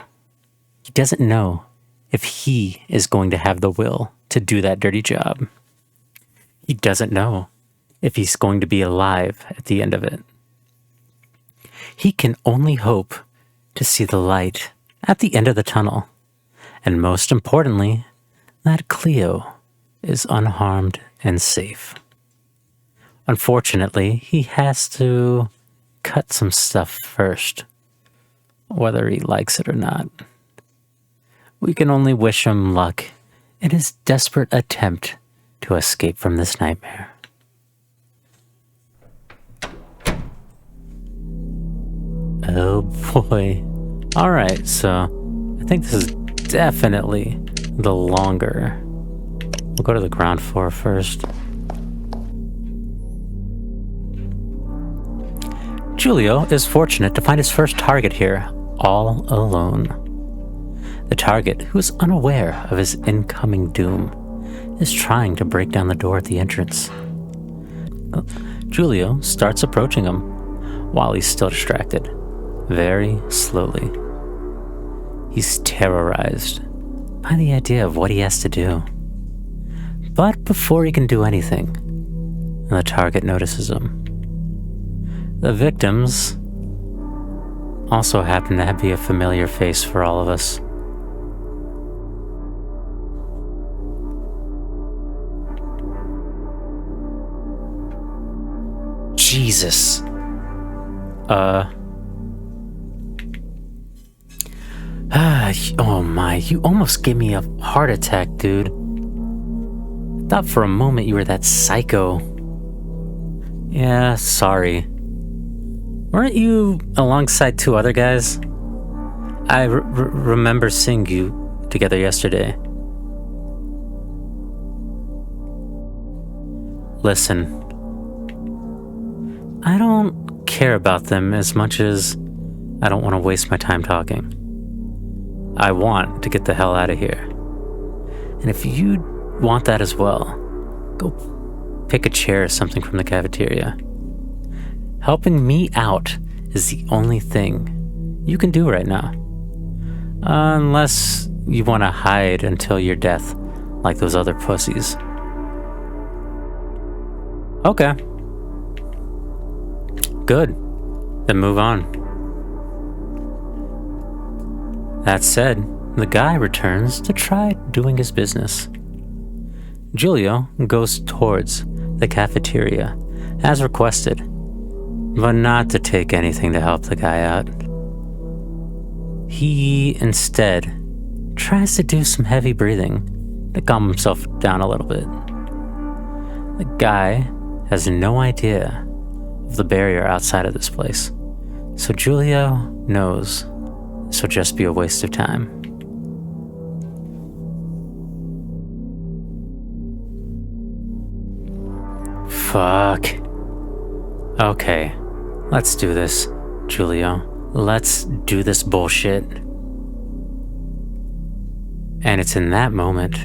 He doesn't know if he is going to have the will to do that dirty job. He doesn't know if he's going to be alive at the end of it. He can only hope to see the light at the end of the tunnel, and most importantly, that Cleo is unharmed and safe. Unfortunately, he has to cut some stuff first, whether he likes it or not. We can only wish him luck in his desperate attempt to escape from this nightmare. Oh boy. Alright, so I think this is definitely the longer. We'll go to the ground floor first. Julio is fortunate to find his first target here, all alone. The target, who is unaware of his incoming doom, is trying to break down the door at the entrance. Julio starts approaching him while he's still distracted, very slowly. He's terrorized by the idea of what he has to do. But before he can do anything, the target notices him. The victims also happen to be a familiar face for all of us. Jesus. Oh my, you almost gave me a heart attack, dude. I thought for a moment you were that psycho. Yeah, sorry. Weren't you alongside two other guys? I remember seeing you together yesterday. Listen, I don't care about them as much as I don't want to waste my time talking. I want to get the hell out of here. And if you want that as well, go pick a chair or something from the cafeteria. Helping me out is the only thing you can do right now. Unless you want to hide until your death like those other pussies. Okay. Good. Then move on. That said, the guy returns to try doing his business. Julio goes towards the cafeteria, as requested, but not to take anything to help the guy out. He instead tries to do some heavy breathing to calm himself down a little bit. The guy has no idea of the barrier outside of this place, so Julio knows this will just be a waste of time. Fuck. Okay, let's do this, Julio. Let's do this bullshit. And it's in that moment,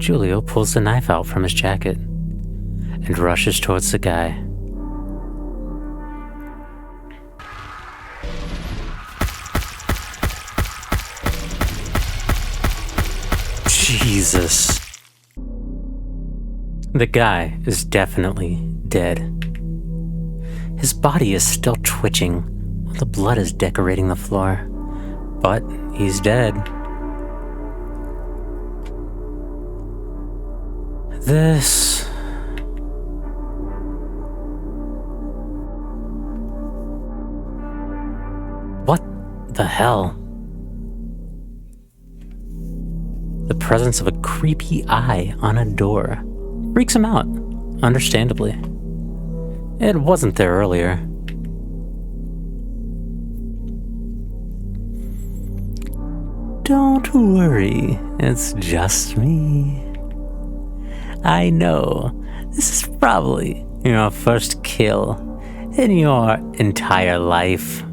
Julio pulls the knife out from his jacket and rushes towards the guy. Jesus. The guy is definitely dead. His body is still twitching while the blood is decorating the floor, but he's dead. This... What the hell? The presence of a creepy eye on a door freaks him out, understandably. It wasn't there earlier. Don't worry, it's just me. I know this is probably your first kill in your entire life.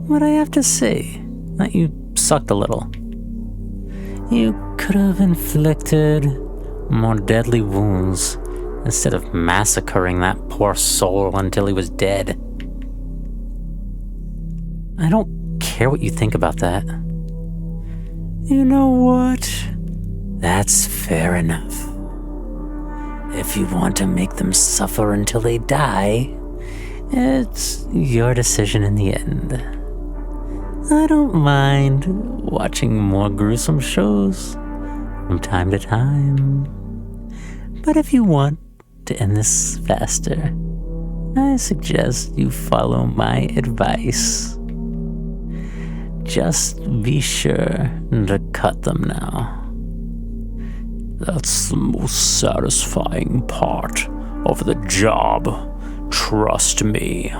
But I have to say that you sucked a little. You could have inflicted more deadly wounds instead of massacring that poor soul until he was dead. I don't care what you think about that. You know what? That's fair enough. If you want to make them suffer until they die, it's your decision in the end. I don't mind watching more gruesome shows from time to time. But if you want to end this faster, I suggest you follow my advice. Just be sure to cut them now. That's the most satisfying part of the job. Trust me.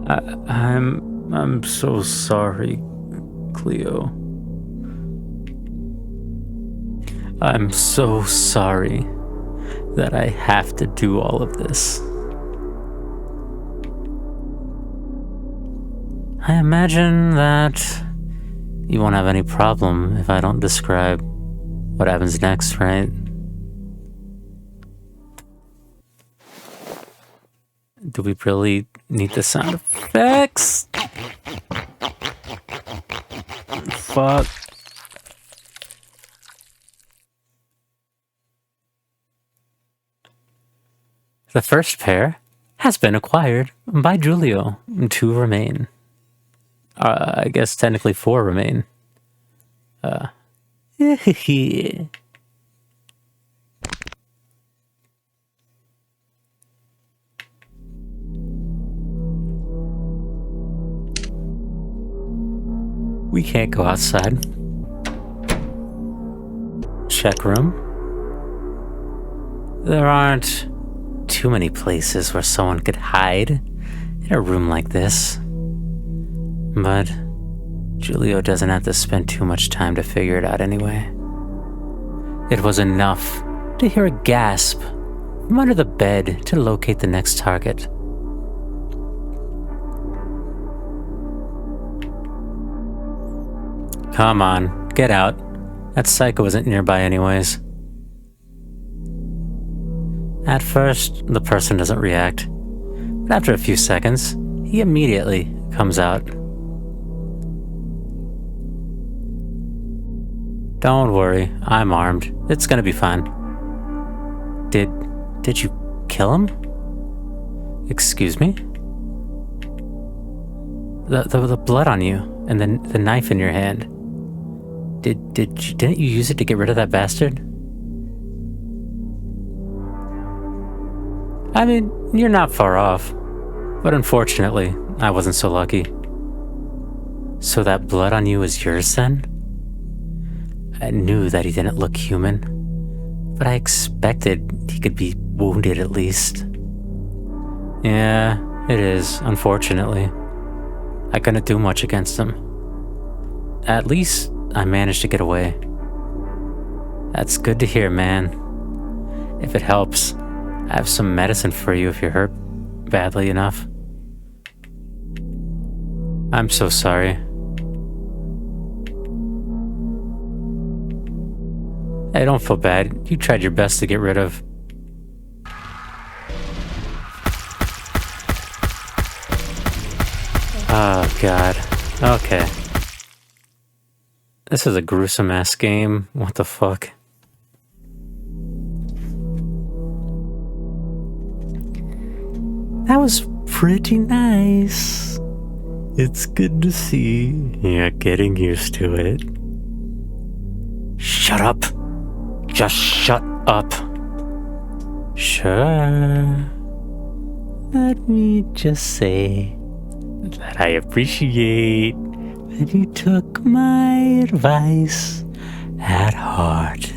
I'm so sorry, Cleo. I'm so sorry that I have to do all of this. I imagine that you won't have any problem if I don't describe what happens next, right? Do we really need the sound effects? Fuck. The first pair has been acquired by Julio. 2 remain. I guess technically 4 remain. We can't go outside. Check room. There aren't too many places where someone could hide in a room like this. But Julio doesn't have to spend too much time to figure it out anyway. It was enough to hear a gasp from under the bed to locate the next target. Come on, get out. That psycho isn't nearby anyways. At first, the person doesn't react, but after a few seconds, he immediately comes out. Don't worry, I'm armed. It's gonna be fine. Did you kill him? Excuse me? The blood on you and the knife in your hand. Didn't you use it to get rid of that bastard? I mean, you're not far off, but unfortunately, I wasn't so lucky. So that blood on you is yours then? I knew that he didn't look human, but I expected he could be wounded at least. Yeah, it is, unfortunately. I couldn't do much against him. At least I managed to get away. That's good to hear, man. If it helps, I have some medicine for you if you're hurt badly enough. I'm so sorry. Hey, don't feel bad. You tried your best to get rid of. Oh, God. Okay. This is a gruesome ass game. What the fuck? That was pretty nice. It's good to see you're getting used to it. Shut up. Just shut up. Sure. Let me just say that I appreciate that you took my advice at heart.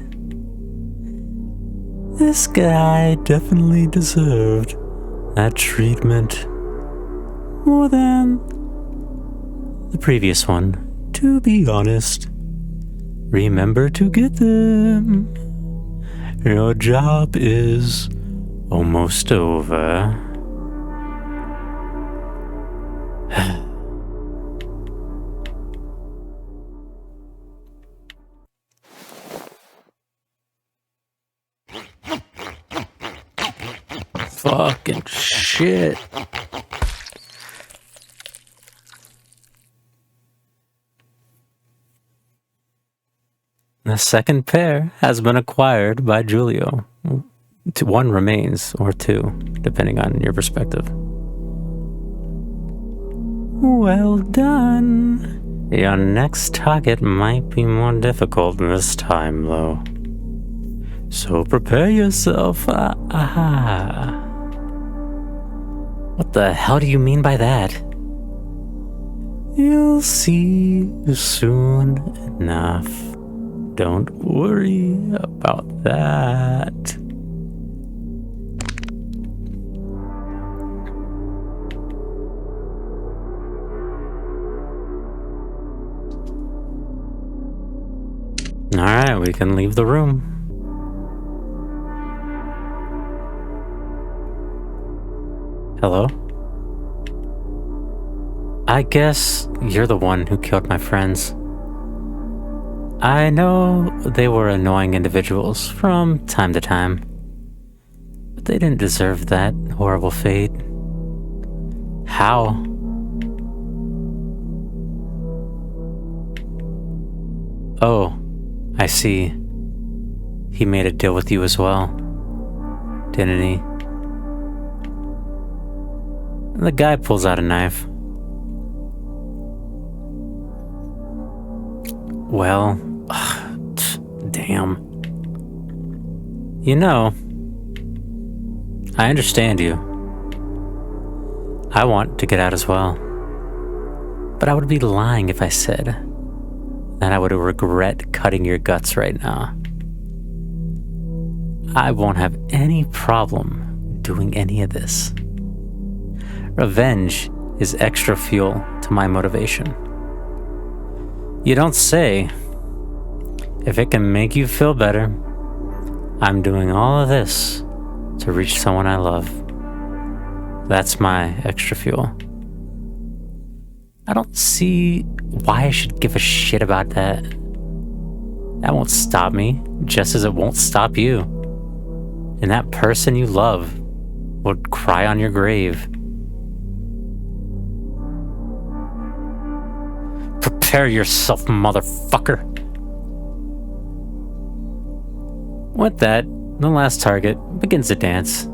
This guy definitely deserved that treatment more than the previous one, to be honest. Remember to get them. Your job is almost over. Fucking shit. The second pair has been acquired by Julio. One remains, or two, depending on your perspective. Well done. Your next target might be more difficult this time, though. So prepare yourself. What the hell do you mean by that? You'll see soon enough. Don't worry about that. Alright, we can leave the room. Hello? I guess you're the one who killed my friends. I know they were annoying individuals from time to time, but they didn't deserve that horrible fate. How? Oh, I see. He made a deal with you as well, didn't he? The guy pulls out a knife. Well, damn. You know, I understand you. I want to get out as well. But I would be lying if I said that I would regret cutting your guts right now. I won't have any problem doing any of this. Revenge is extra fuel to my motivation. You don't say. If it can make you feel better, I'm doing all of this to reach someone I love. That's my extra fuel. I don't see why I should give a shit about that. That won't stop me, just as it won't stop you. And that person you love would cry on your grave. Prepare yourself, motherfucker. With that, the last target begins to dance.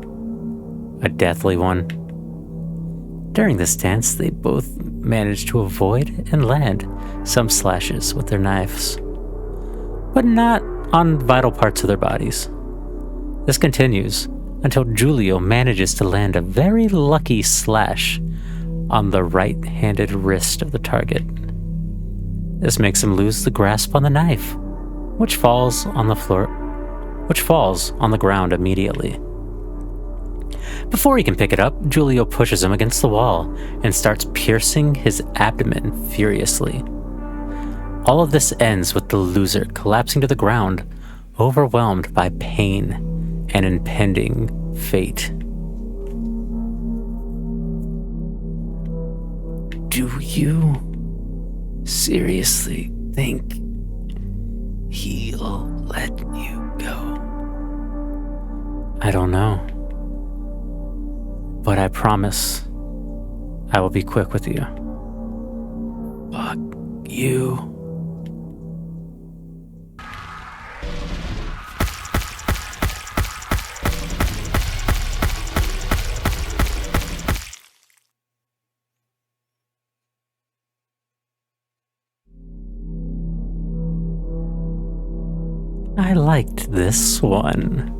A deathly one. During this dance, they both manage to avoid and land some slashes with their knives, but not on vital parts of their bodies. This continues until Giulio manages to land a very lucky slash on the right-handed wrist of the target. This makes him lose the grasp on the knife, which falls on the ground immediately. Before he can pick it up, Giulio pushes him against the wall and starts piercing his abdomen furiously. All of this ends with the loser collapsing to the ground, overwhelmed by pain and impending fate. Do you seriously think he'll let you go? I don't know. But I promise I will be quick with you. Fuck you. I liked this one.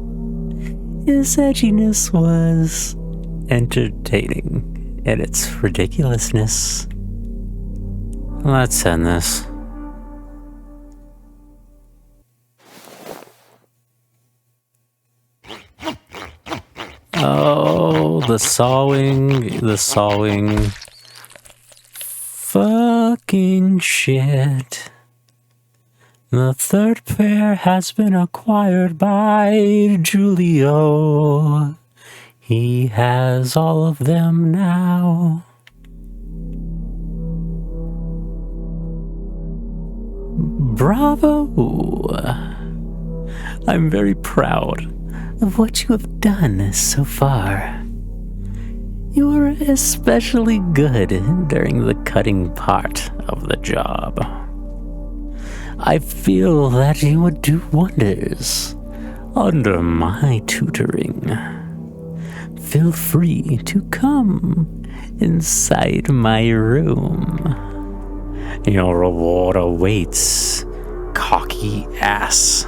His edginess was entertaining in its ridiculousness. Let's end this. Oh, the sawing. Fucking shit. The third pair has been acquired by Giulio. He has all of them now. Bravo! I'm very proud of what you have done so far. You were especially good during the cutting part of the job. I feel that you would do wonders under my tutoring. Feel free to come inside my room. Your reward awaits, cocky ass.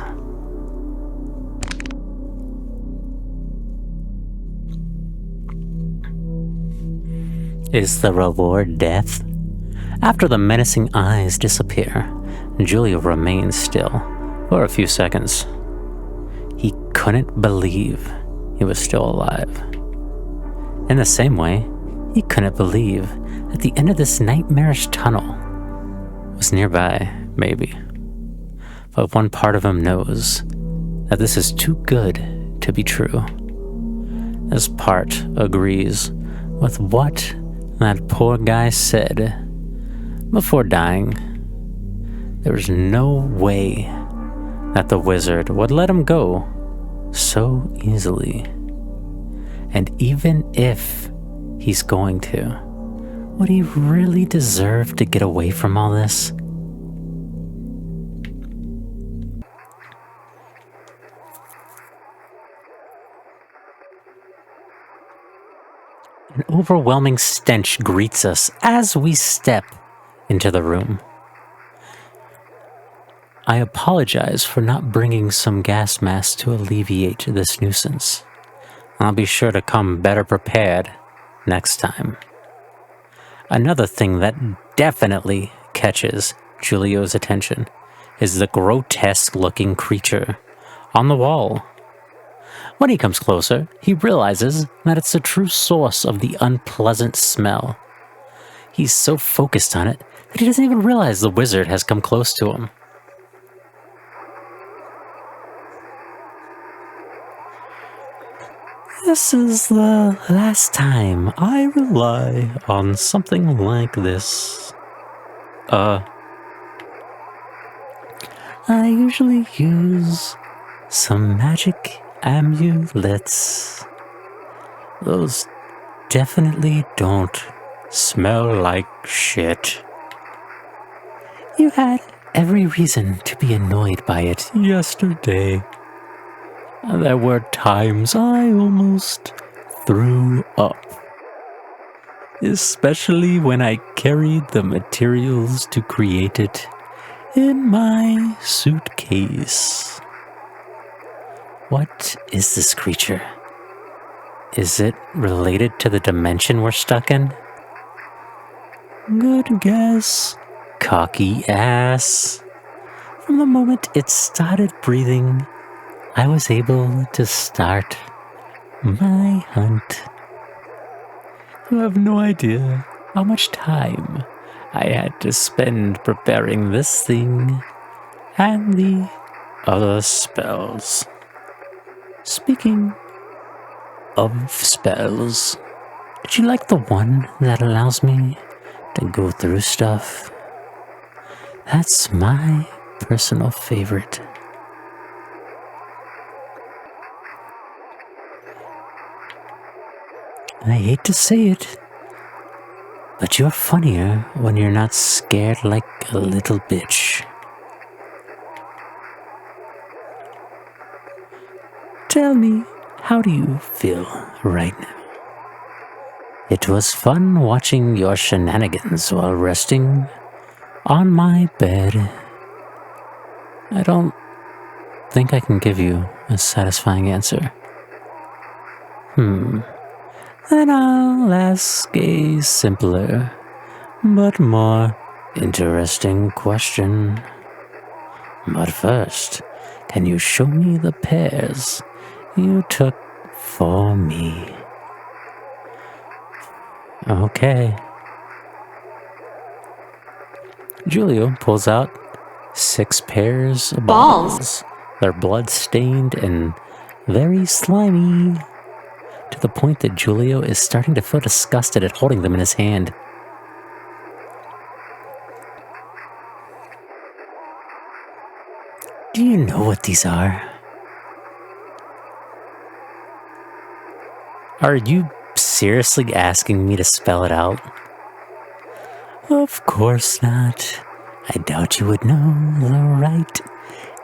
Is the reward death? After the menacing eyes disappear, Giulio remains still for a few seconds. He couldn't believe he was still alive. In the same way, he couldn't believe that the end of this nightmarish tunnel was nearby, maybe. But one part of him knows that this is too good to be true. This part agrees with what that poor guy said before dying. There was no way that the wizard would let him go so easily. And even if he's going to, would he really deserve to get away from all this? An overwhelming stench greets us as we step into the room. I apologize for not bringing some gas masks to alleviate this nuisance. I'll be sure to come better prepared next time. Another thing that definitely catches Giulio's attention is the grotesque-looking creature on the wall. When he comes closer, he realizes that it's the true source of the unpleasant smell. He's so focused on it that he doesn't even realize the wizard has come close to him. This is the last time I rely on something like this. I usually use some magic amulets. Those definitely don't smell like shit. You had every reason to be annoyed by it yesterday. There were times I almost threw up, especially when I carried the materials to create it in my suitcase. What is this creature? Is it related to the dimension we're stuck in? Good guess, cocky ass. From the moment it started breathing, I was able to start my hunt. You have no idea how much time I had to spend preparing this thing and the other spells. Speaking of spells, did you like the one that allows me to go through stuff? That's my personal favorite. I hate to say it, but you're funnier when you're not scared like a little bitch. Tell me, how do you feel right now? It was fun watching your shenanigans while resting on my bed. I don't think I can give you a satisfying answer. Then I'll ask a simpler, but more interesting question. But first, can you show me the pears you took for me? Okay. Julio pulls out 6 pairs of balls. They're blood-stained and very slimy, to the point that Julio is starting to feel disgusted at holding them in his hand. Do you know what these are? Are you seriously asking me to spell it out? Of course not. I doubt you would know the right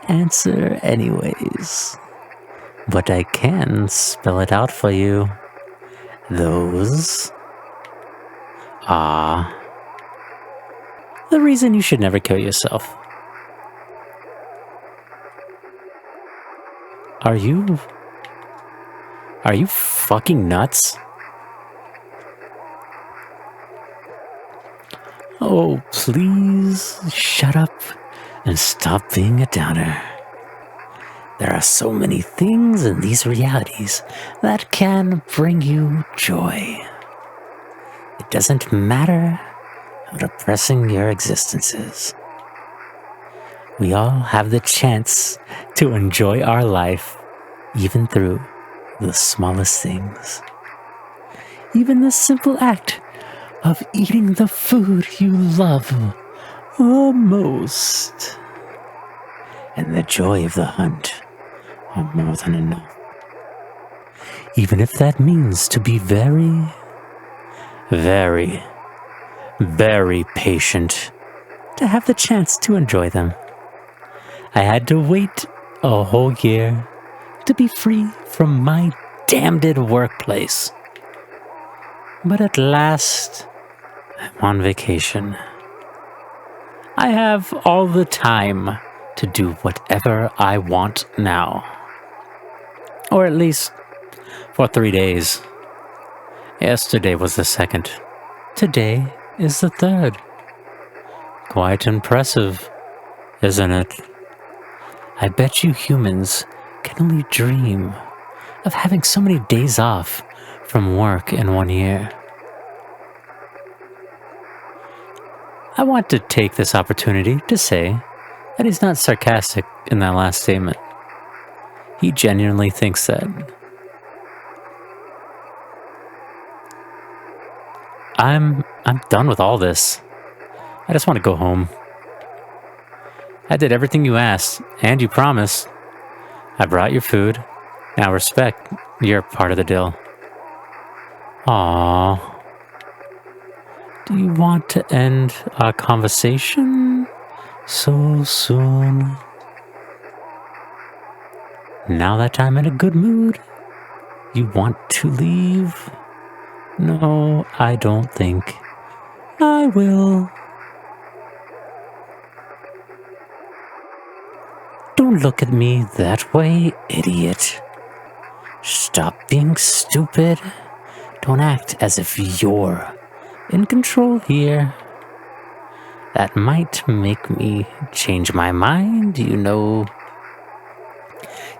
answer anyways. But I can spell it out for you. Those are the reason you should never kill yourself. Are you fucking nuts? Oh, please shut up and stop being a downer. There are so many things in these realities that can bring you joy. It doesn't matter how depressing your existence is. We all have the chance to enjoy our life, even through the smallest things. Even the simple act of eating the food you love the most, and the joy of the hunt are more than enough. Even if that means to be very, very, very patient to have the chance to enjoy them. I had to wait a whole year to be free from my damned workplace. But at last, I'm on vacation. I have all the time to do whatever I want now. Or at least for 3 days. Yesterday was the 2nd. Today is the 3rd. Quite impressive, isn't it? I bet you humans can only dream of having so many days off from work in 1 year. I want to take this opportunity to say that he's not sarcastic in that last statement. He genuinely thinks that. I'm done with all this. I just want to go home. I did everything you asked, and you promised. I brought your food. Now respect, you're part of the deal. Aww. Do you want to end our conversation so soon? Now that I'm in a good mood, you want to leave? No, I don't think I will. Don't look at me that way, idiot. Stop being stupid. Don't act as if you're in control here. That might make me change my mind, you know.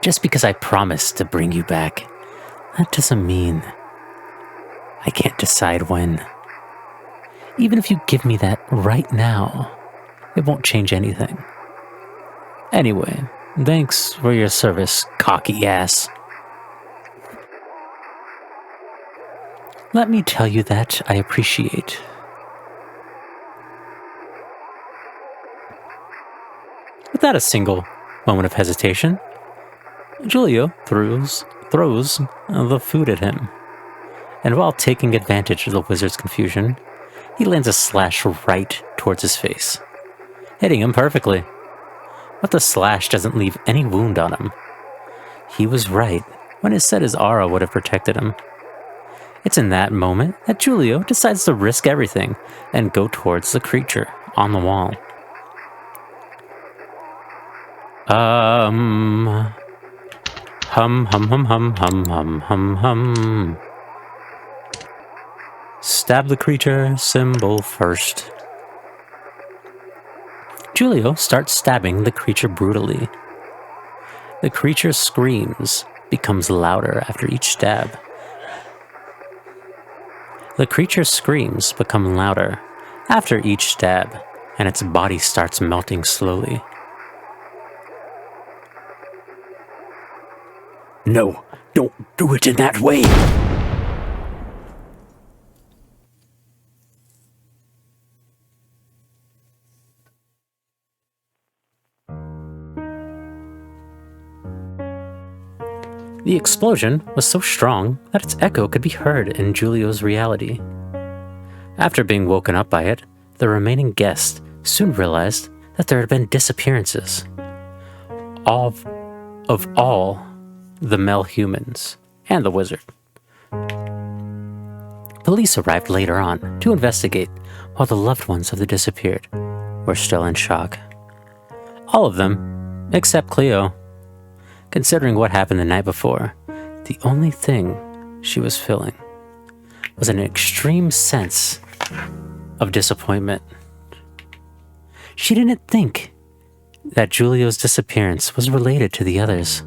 Just because I promised to bring you back, that doesn't mean I can't decide when. Even if you give me that right now, it won't change anything. Anyway, thanks for your service, cocky ass. Let me tell you that I appreciate. Without a single moment of hesitation, Julio throws the food at him. And while taking advantage of the wizard's confusion, he lands a slash right towards his face, hitting him perfectly. But the slash doesn't leave any wound on him. He was right when he said his aura would have protected him. It's in that moment that Julio decides to risk everything and go towards the creature on the wall. Hum, hum, hum, hum, hum, hum, hum. Stab the creature symbol first. Julio starts stabbing the creature brutally. The creature's screams becomes louder after each stab. The creature's screams become louder after each stab, and its body starts melting slowly. No, don't do it in that way! The explosion was so strong that its echo could be heard in Julio's reality. After being woken up by it, the remaining guests soon realized that there had been disappearances of all the male humans and the wizard. Police arrived later on to investigate, while the loved ones of the disappeared were still in shock. All of them, except Cleo. Considering what happened the night before, the only thing she was feeling was an extreme sense of disappointment. She didn't think that Julio's disappearance was related to the others.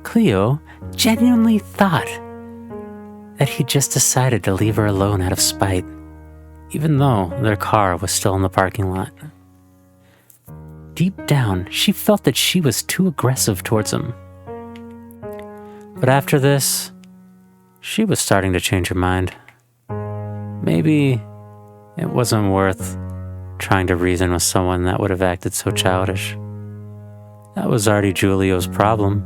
Cleo genuinely thought that he just decided to leave her alone out of spite, even though their car was still in the parking lot. Deep down, she felt that she was too aggressive towards him. But after this, she was starting to change her mind. Maybe it wasn't worth trying to reason with someone that would have acted so childish. That was already Julio's problem.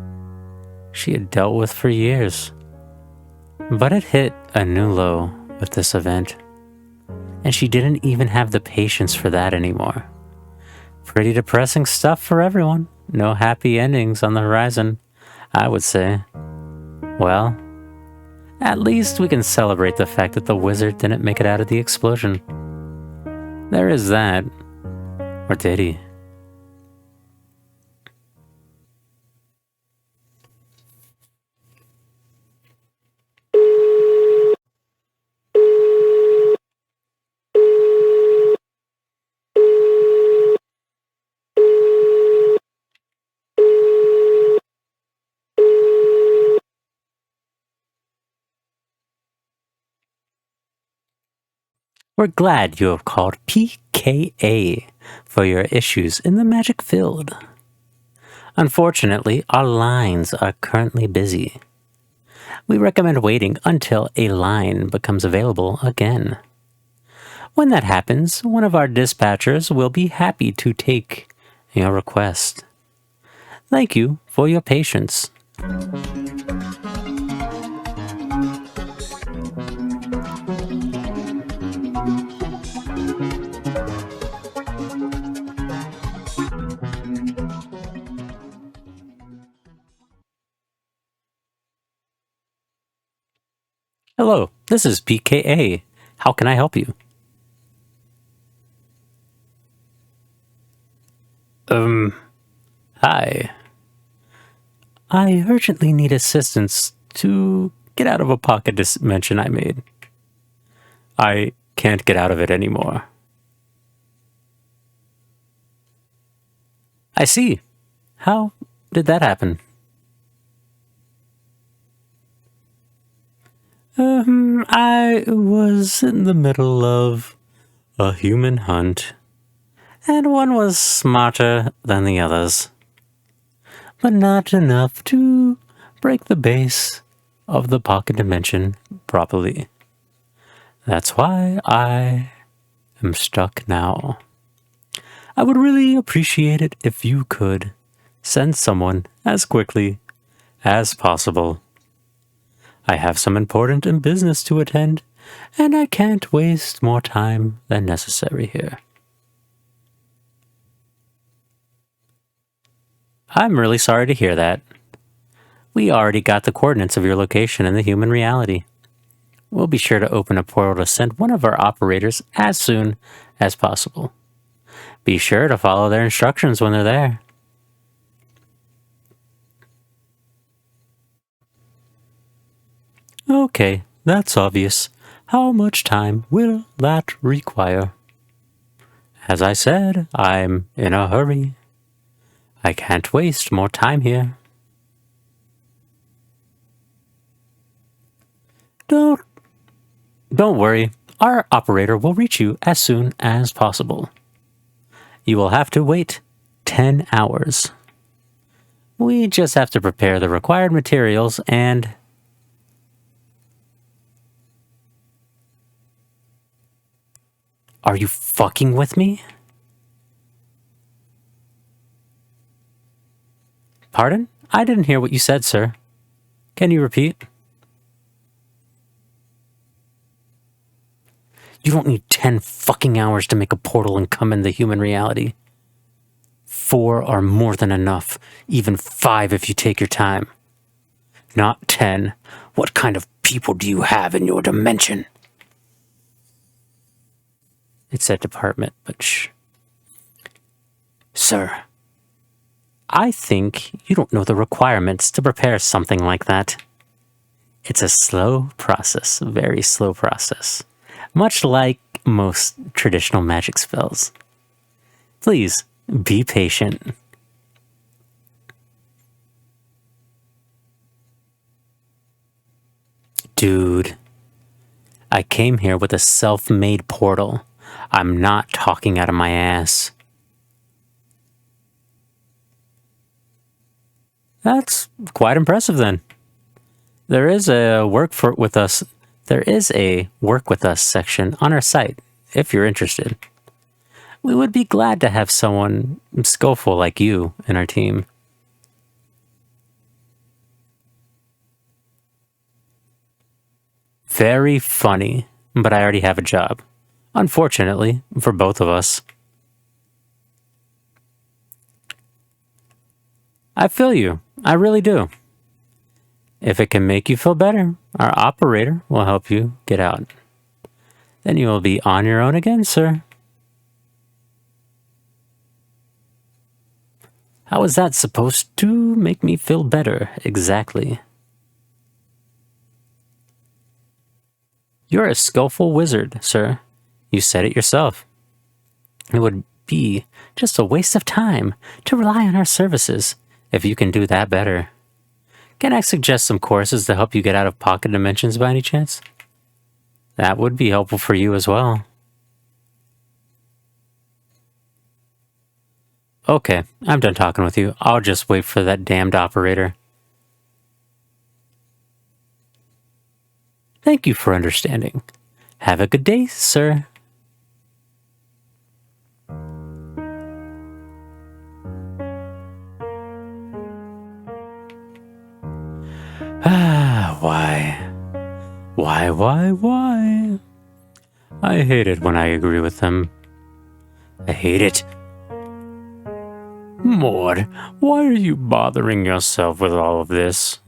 She had dealt with for years. But it hit a new low with this event, and she didn't even have the patience for that anymore. Pretty depressing stuff for everyone. No happy endings on the horizon, I would say. Well, at least we can celebrate the fact that the wizard didn't make it out of the explosion. There is that. Or did he? We're glad you have called PKA for your issues in the magic field. Unfortunately, our lines are currently busy. We recommend waiting until a line becomes available again. When that happens, one of our dispatchers will be happy to take your request. Thank you for your patience. Hello, this is PKA. How can I help you? Hi. I urgently need assistance to get out of a pocket dimension I made. I can't get out of it anymore. I see. How did that happen? I was in the middle of a human hunt, and one was smarter than the others, but not enough to break the base of the pocket dimension properly. That's why I am stuck now. I would really appreciate it if you could send someone as quickly as possible. I have some important business to attend, and I can't waste more time than necessary here. I'm really sorry to hear that. We already got the coordinates of your location in the human reality. We'll be sure to open a portal to send one of our operators as soon as possible. Be sure to follow their instructions when they're there. Okay, that's obvious. How much time will that require? As I said, I'm in a hurry. I can't waste more time here. Don't worry. Our operator will reach you as soon as possible. You will have to wait 10 hours. We just have to prepare the required materials and... Are you fucking with me? Pardon? I didn't hear what you said, sir. Can you repeat? You don't need 10 fucking hours to make a portal and come in the human reality. 4 are more than enough, even 5 if you take your time. Not 10. What kind of people do you have in your dimension? It said department, but shh. Sir, I think you don't know the requirements to prepare something like that. It's a slow process, a very slow process. Much like most traditional magic spells. Please, be patient. Dude, I came here with a self-made portal. I'm not talking out of my ass. That's quite impressive then. There is a work with us section on our site, if you're interested. We would be glad to have someone skillful like you in our team. Very funny, but I already have a job. Unfortunately, for both of us. I feel you. I really do. If it can make you feel better, our operator will help you get out. Then you will be on your own again, sir. How is that supposed to make me feel better, exactly? You're a skillful wizard, sir. You said it yourself. It would be just a waste of time to rely on our services if you can do that better. Can I suggest some courses to help you get out of pocket dimensions by any chance? That would be helpful for you as well. Okay, I'm done talking with you. I'll just wait for that damned operator. Thank you for understanding. Have a good day, sir. Why? Why? I hate it when I agree with them. I hate it. Maud, why are you bothering yourself with all of this?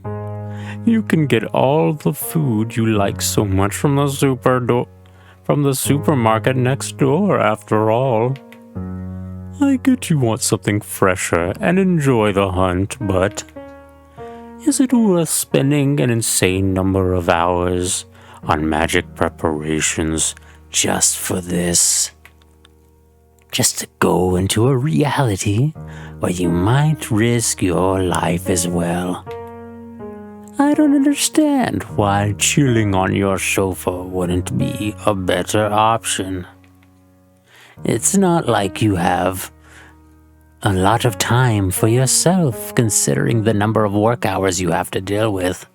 You can get all the food you like so much from the supermarket next door, after all. I get you want something fresher and enjoy the hunt, but is it worth spending an insane number of hours on magic preparations just for this? Just to go into a reality where you might risk your life as well. I don't understand why chilling on your sofa wouldn't be a better option. It's not like you have a lot of time for yourself, considering the number of work hours you have to deal with.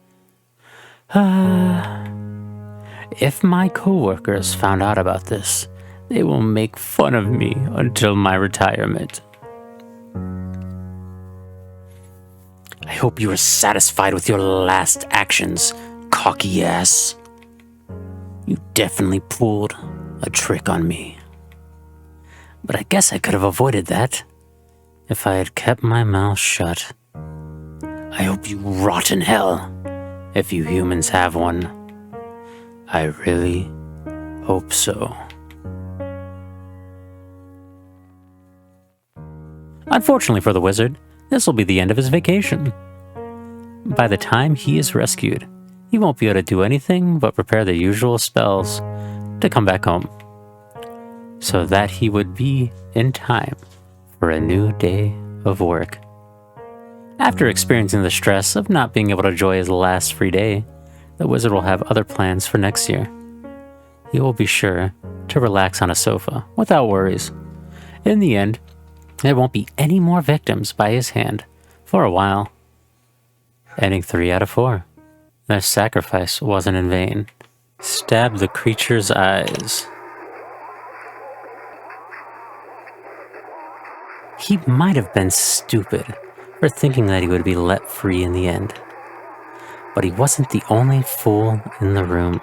If my coworkers found out about this, they will make fun of me until my retirement. I hope you are satisfied with your last actions, cocky ass. You definitely pulled a trick on me. But I guess I could have avoided that if I had kept my mouth shut. I hope you rot in hell, if you humans have one. I really hope so. Unfortunately for the wizard, this will be the end of his vacation. By the time he is rescued, he won't be able to do anything but prepare the usual spells to come back home, so that he would be in time for a new day of work. After experiencing the stress of not being able to enjoy his last free day, the wizard will have other plans for next year. He will be sure to relax on a sofa without worries. In the end, there won't be any more victims by his hand for a while. Ending 3 out of 4. Their sacrifice wasn't in vain. Stab the creature's eyes. He might have been stupid for thinking that he would be let free in the end. But he wasn't the only fool in the room.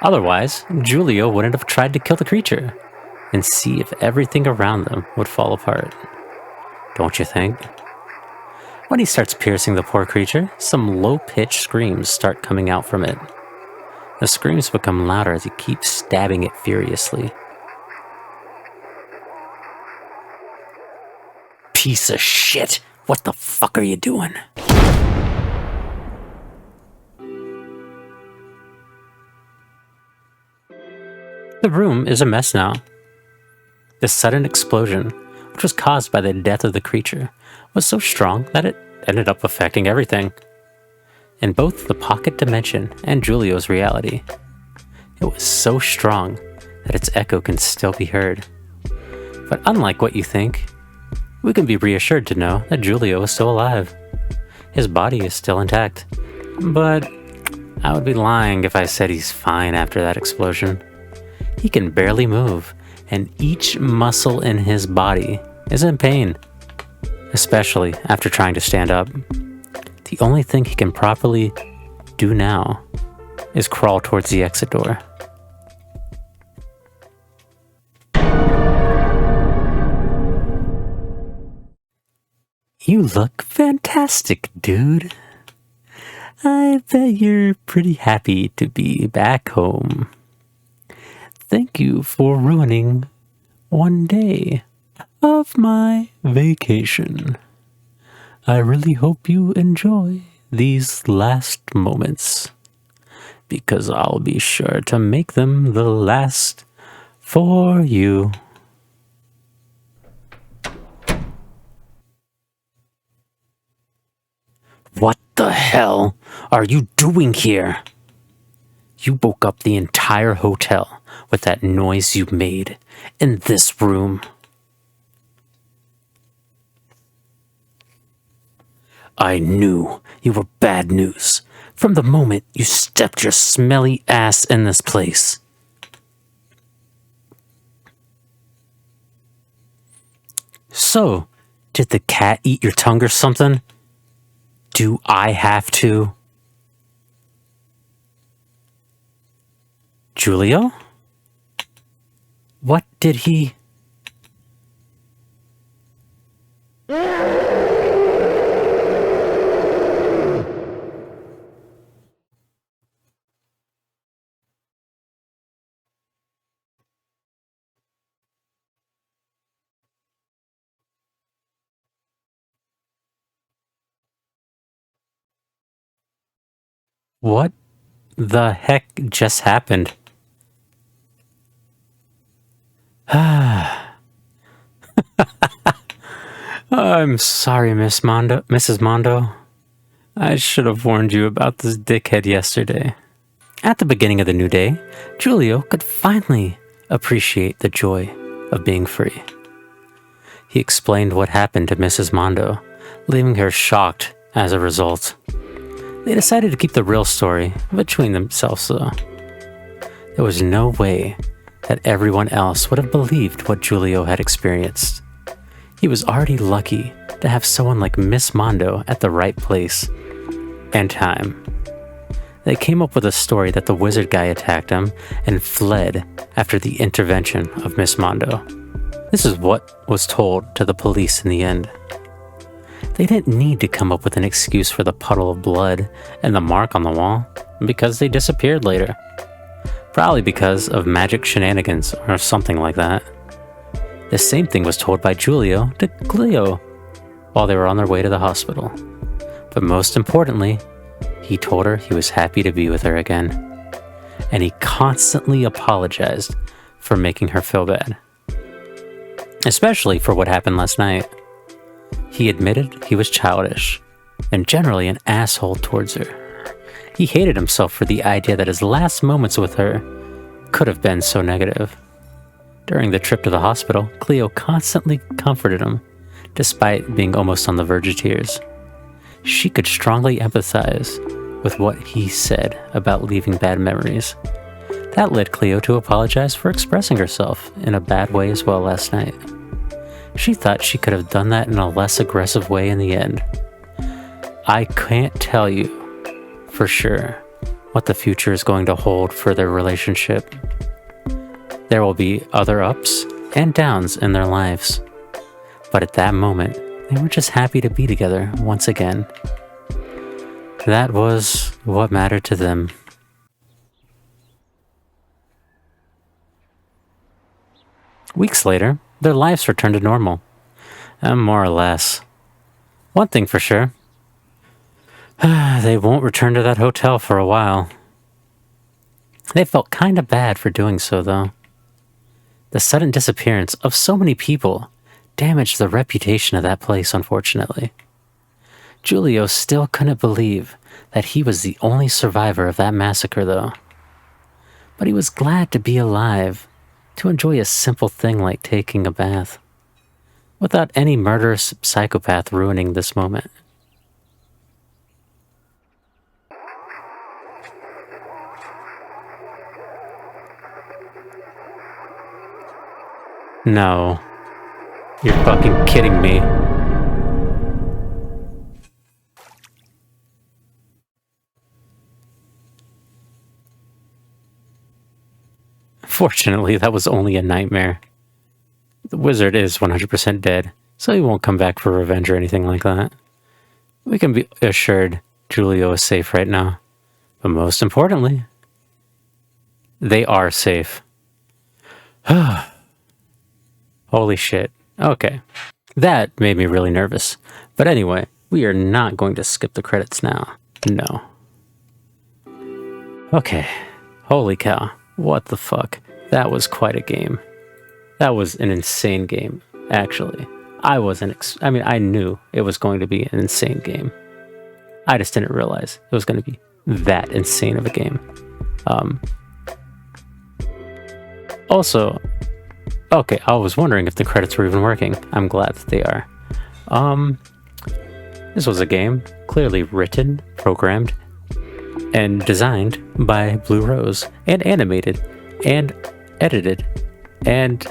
Otherwise, Julio wouldn't have tried to kill the creature and see if everything around them would fall apart. Don't you think? When he starts piercing the poor creature, some low-pitched screams start coming out from it. The screams become louder as he keeps stabbing it furiously. Piece of shit! What the fuck are you doing? The room is a mess now. The sudden explosion, which was caused by the death of the creature, was so strong that it ended up affecting everything. In both the pocket dimension and Julio's reality, it was so strong that its echo can still be heard. But unlike what you think, we can be reassured to know that Julio is still alive. His body is still intact, but I would be lying if I said he's fine after that explosion. He can barely move, and each muscle in his body is in pain, especially after trying to stand up. The only thing he can properly do now is crawl towards the exit door. You look fantastic, dude. I bet you're pretty happy to be back home. Thank you for ruining one day of my vacation. I really hope you enjoy these last moments, because I'll be sure to make them the last for you. What the hell are you doing here? You woke up the entire hotel with that noise you made in this room. I knew you were bad news from the moment you stepped your smelly ass in this place. So, did the cat eat your tongue or something? Do I have to? Julio? What did he... What the heck just happened? I'm sorry, Mrs. Mondo. I should have warned you about this dickhead yesterday. At the beginning of the new day, Giulio could finally appreciate the joy of being free. He explained what happened to Mrs. Mondo, leaving her shocked as a result. They decided to keep the real story between themselves, though. There was no way that everyone else would have believed what Giulio had experienced. He was already lucky to have someone like Miss Mondo at the right place and time. They came up with a story that the wizard guy attacked him and fled after the intervention of Miss Mondo. This is what was told to the police in the end. They didn't need to come up with an excuse for the puddle of blood and the mark on the wall, because they disappeared later. Probably because of magic shenanigans or something like that. The same thing was told by Giulio to Cleo while they were on their way to the hospital. But most importantly, he told her he was happy to be with her again. And he constantly apologized for making her feel bad. Especially for what happened last night. He admitted he was childish and generally an asshole towards her. He hated himself for the idea that his last moments with her could have been so negative. During the trip to the hospital, Cleo constantly comforted him, despite being almost on the verge of tears. She could strongly empathize with what he said about leaving bad memories. That led Cleo to apologize for expressing herself in a bad way as well last night. She thought she could have done that in a less aggressive way in the end. I can't tell you for sure what the future is going to hold for their relationship. There will be other ups and downs in their lives. But at that moment, they were just happy to be together once again. That was what mattered to them. Weeks later, their lives returned to normal. More or less. One thing for sure. They won't return to that hotel for a while. They felt kinda bad for doing so, though. The sudden disappearance of so many people damaged the reputation of that place, unfortunately. Giulio still couldn't believe that he was the only survivor of that massacre, though. But he was glad to be alive, to enjoy a simple thing like taking a bath, without any murderous psychopath ruining this moment. No. You're fucking kidding me. Fortunately, that was only a nightmare. The wizard is 100% dead, so he won't come back for revenge or anything like that. We can be assured Giulio is safe right now. But most importantly, they are safe. Holy shit. Okay. That made me really nervous. But anyway, we are not going to skip the credits now. No. Okay. Holy cow. What the fuck? That was quite a game. That was an insane game, actually. I knew it was going to be an insane game. I just didn't realize it was going to be that insane of a game. Also, okay, I was wondering if the credits were even working. I'm glad that they are. This was a game clearly written, programmed, and designed by Blue Rose, and animated, and edited, and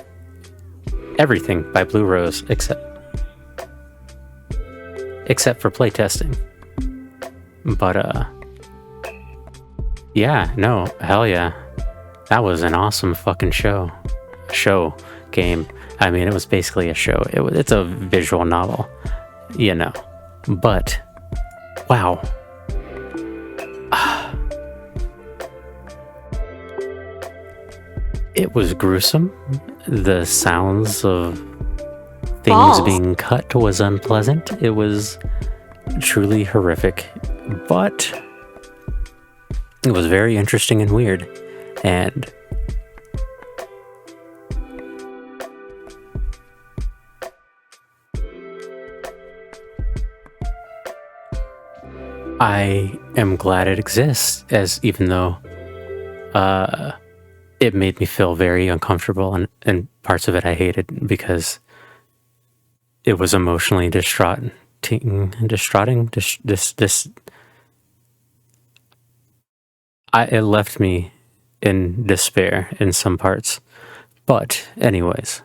everything by Blue Rose except for playtesting. But yeah, no, hell yeah. That was an awesome fucking game. I mean, it was basically a show. It's a visual novel, you know. But, wow. It was gruesome. The sounds of things being cut was unpleasant. It was truly horrific. But It was very interesting and weird. And I am glad it exists, as even though it made me feel very uncomfortable, and parts of it I hated because it was emotionally distraughting. It left me in despair in some parts. But anyways,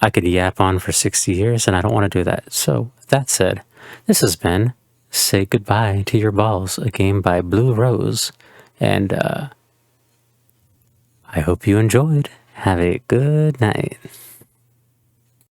I could yap on for 60 years, and I don't want to do that. So that said, this has been Say Goodbye to Your Balls, a game by Blue Rose, and I hope you enjoyed. Have a good night.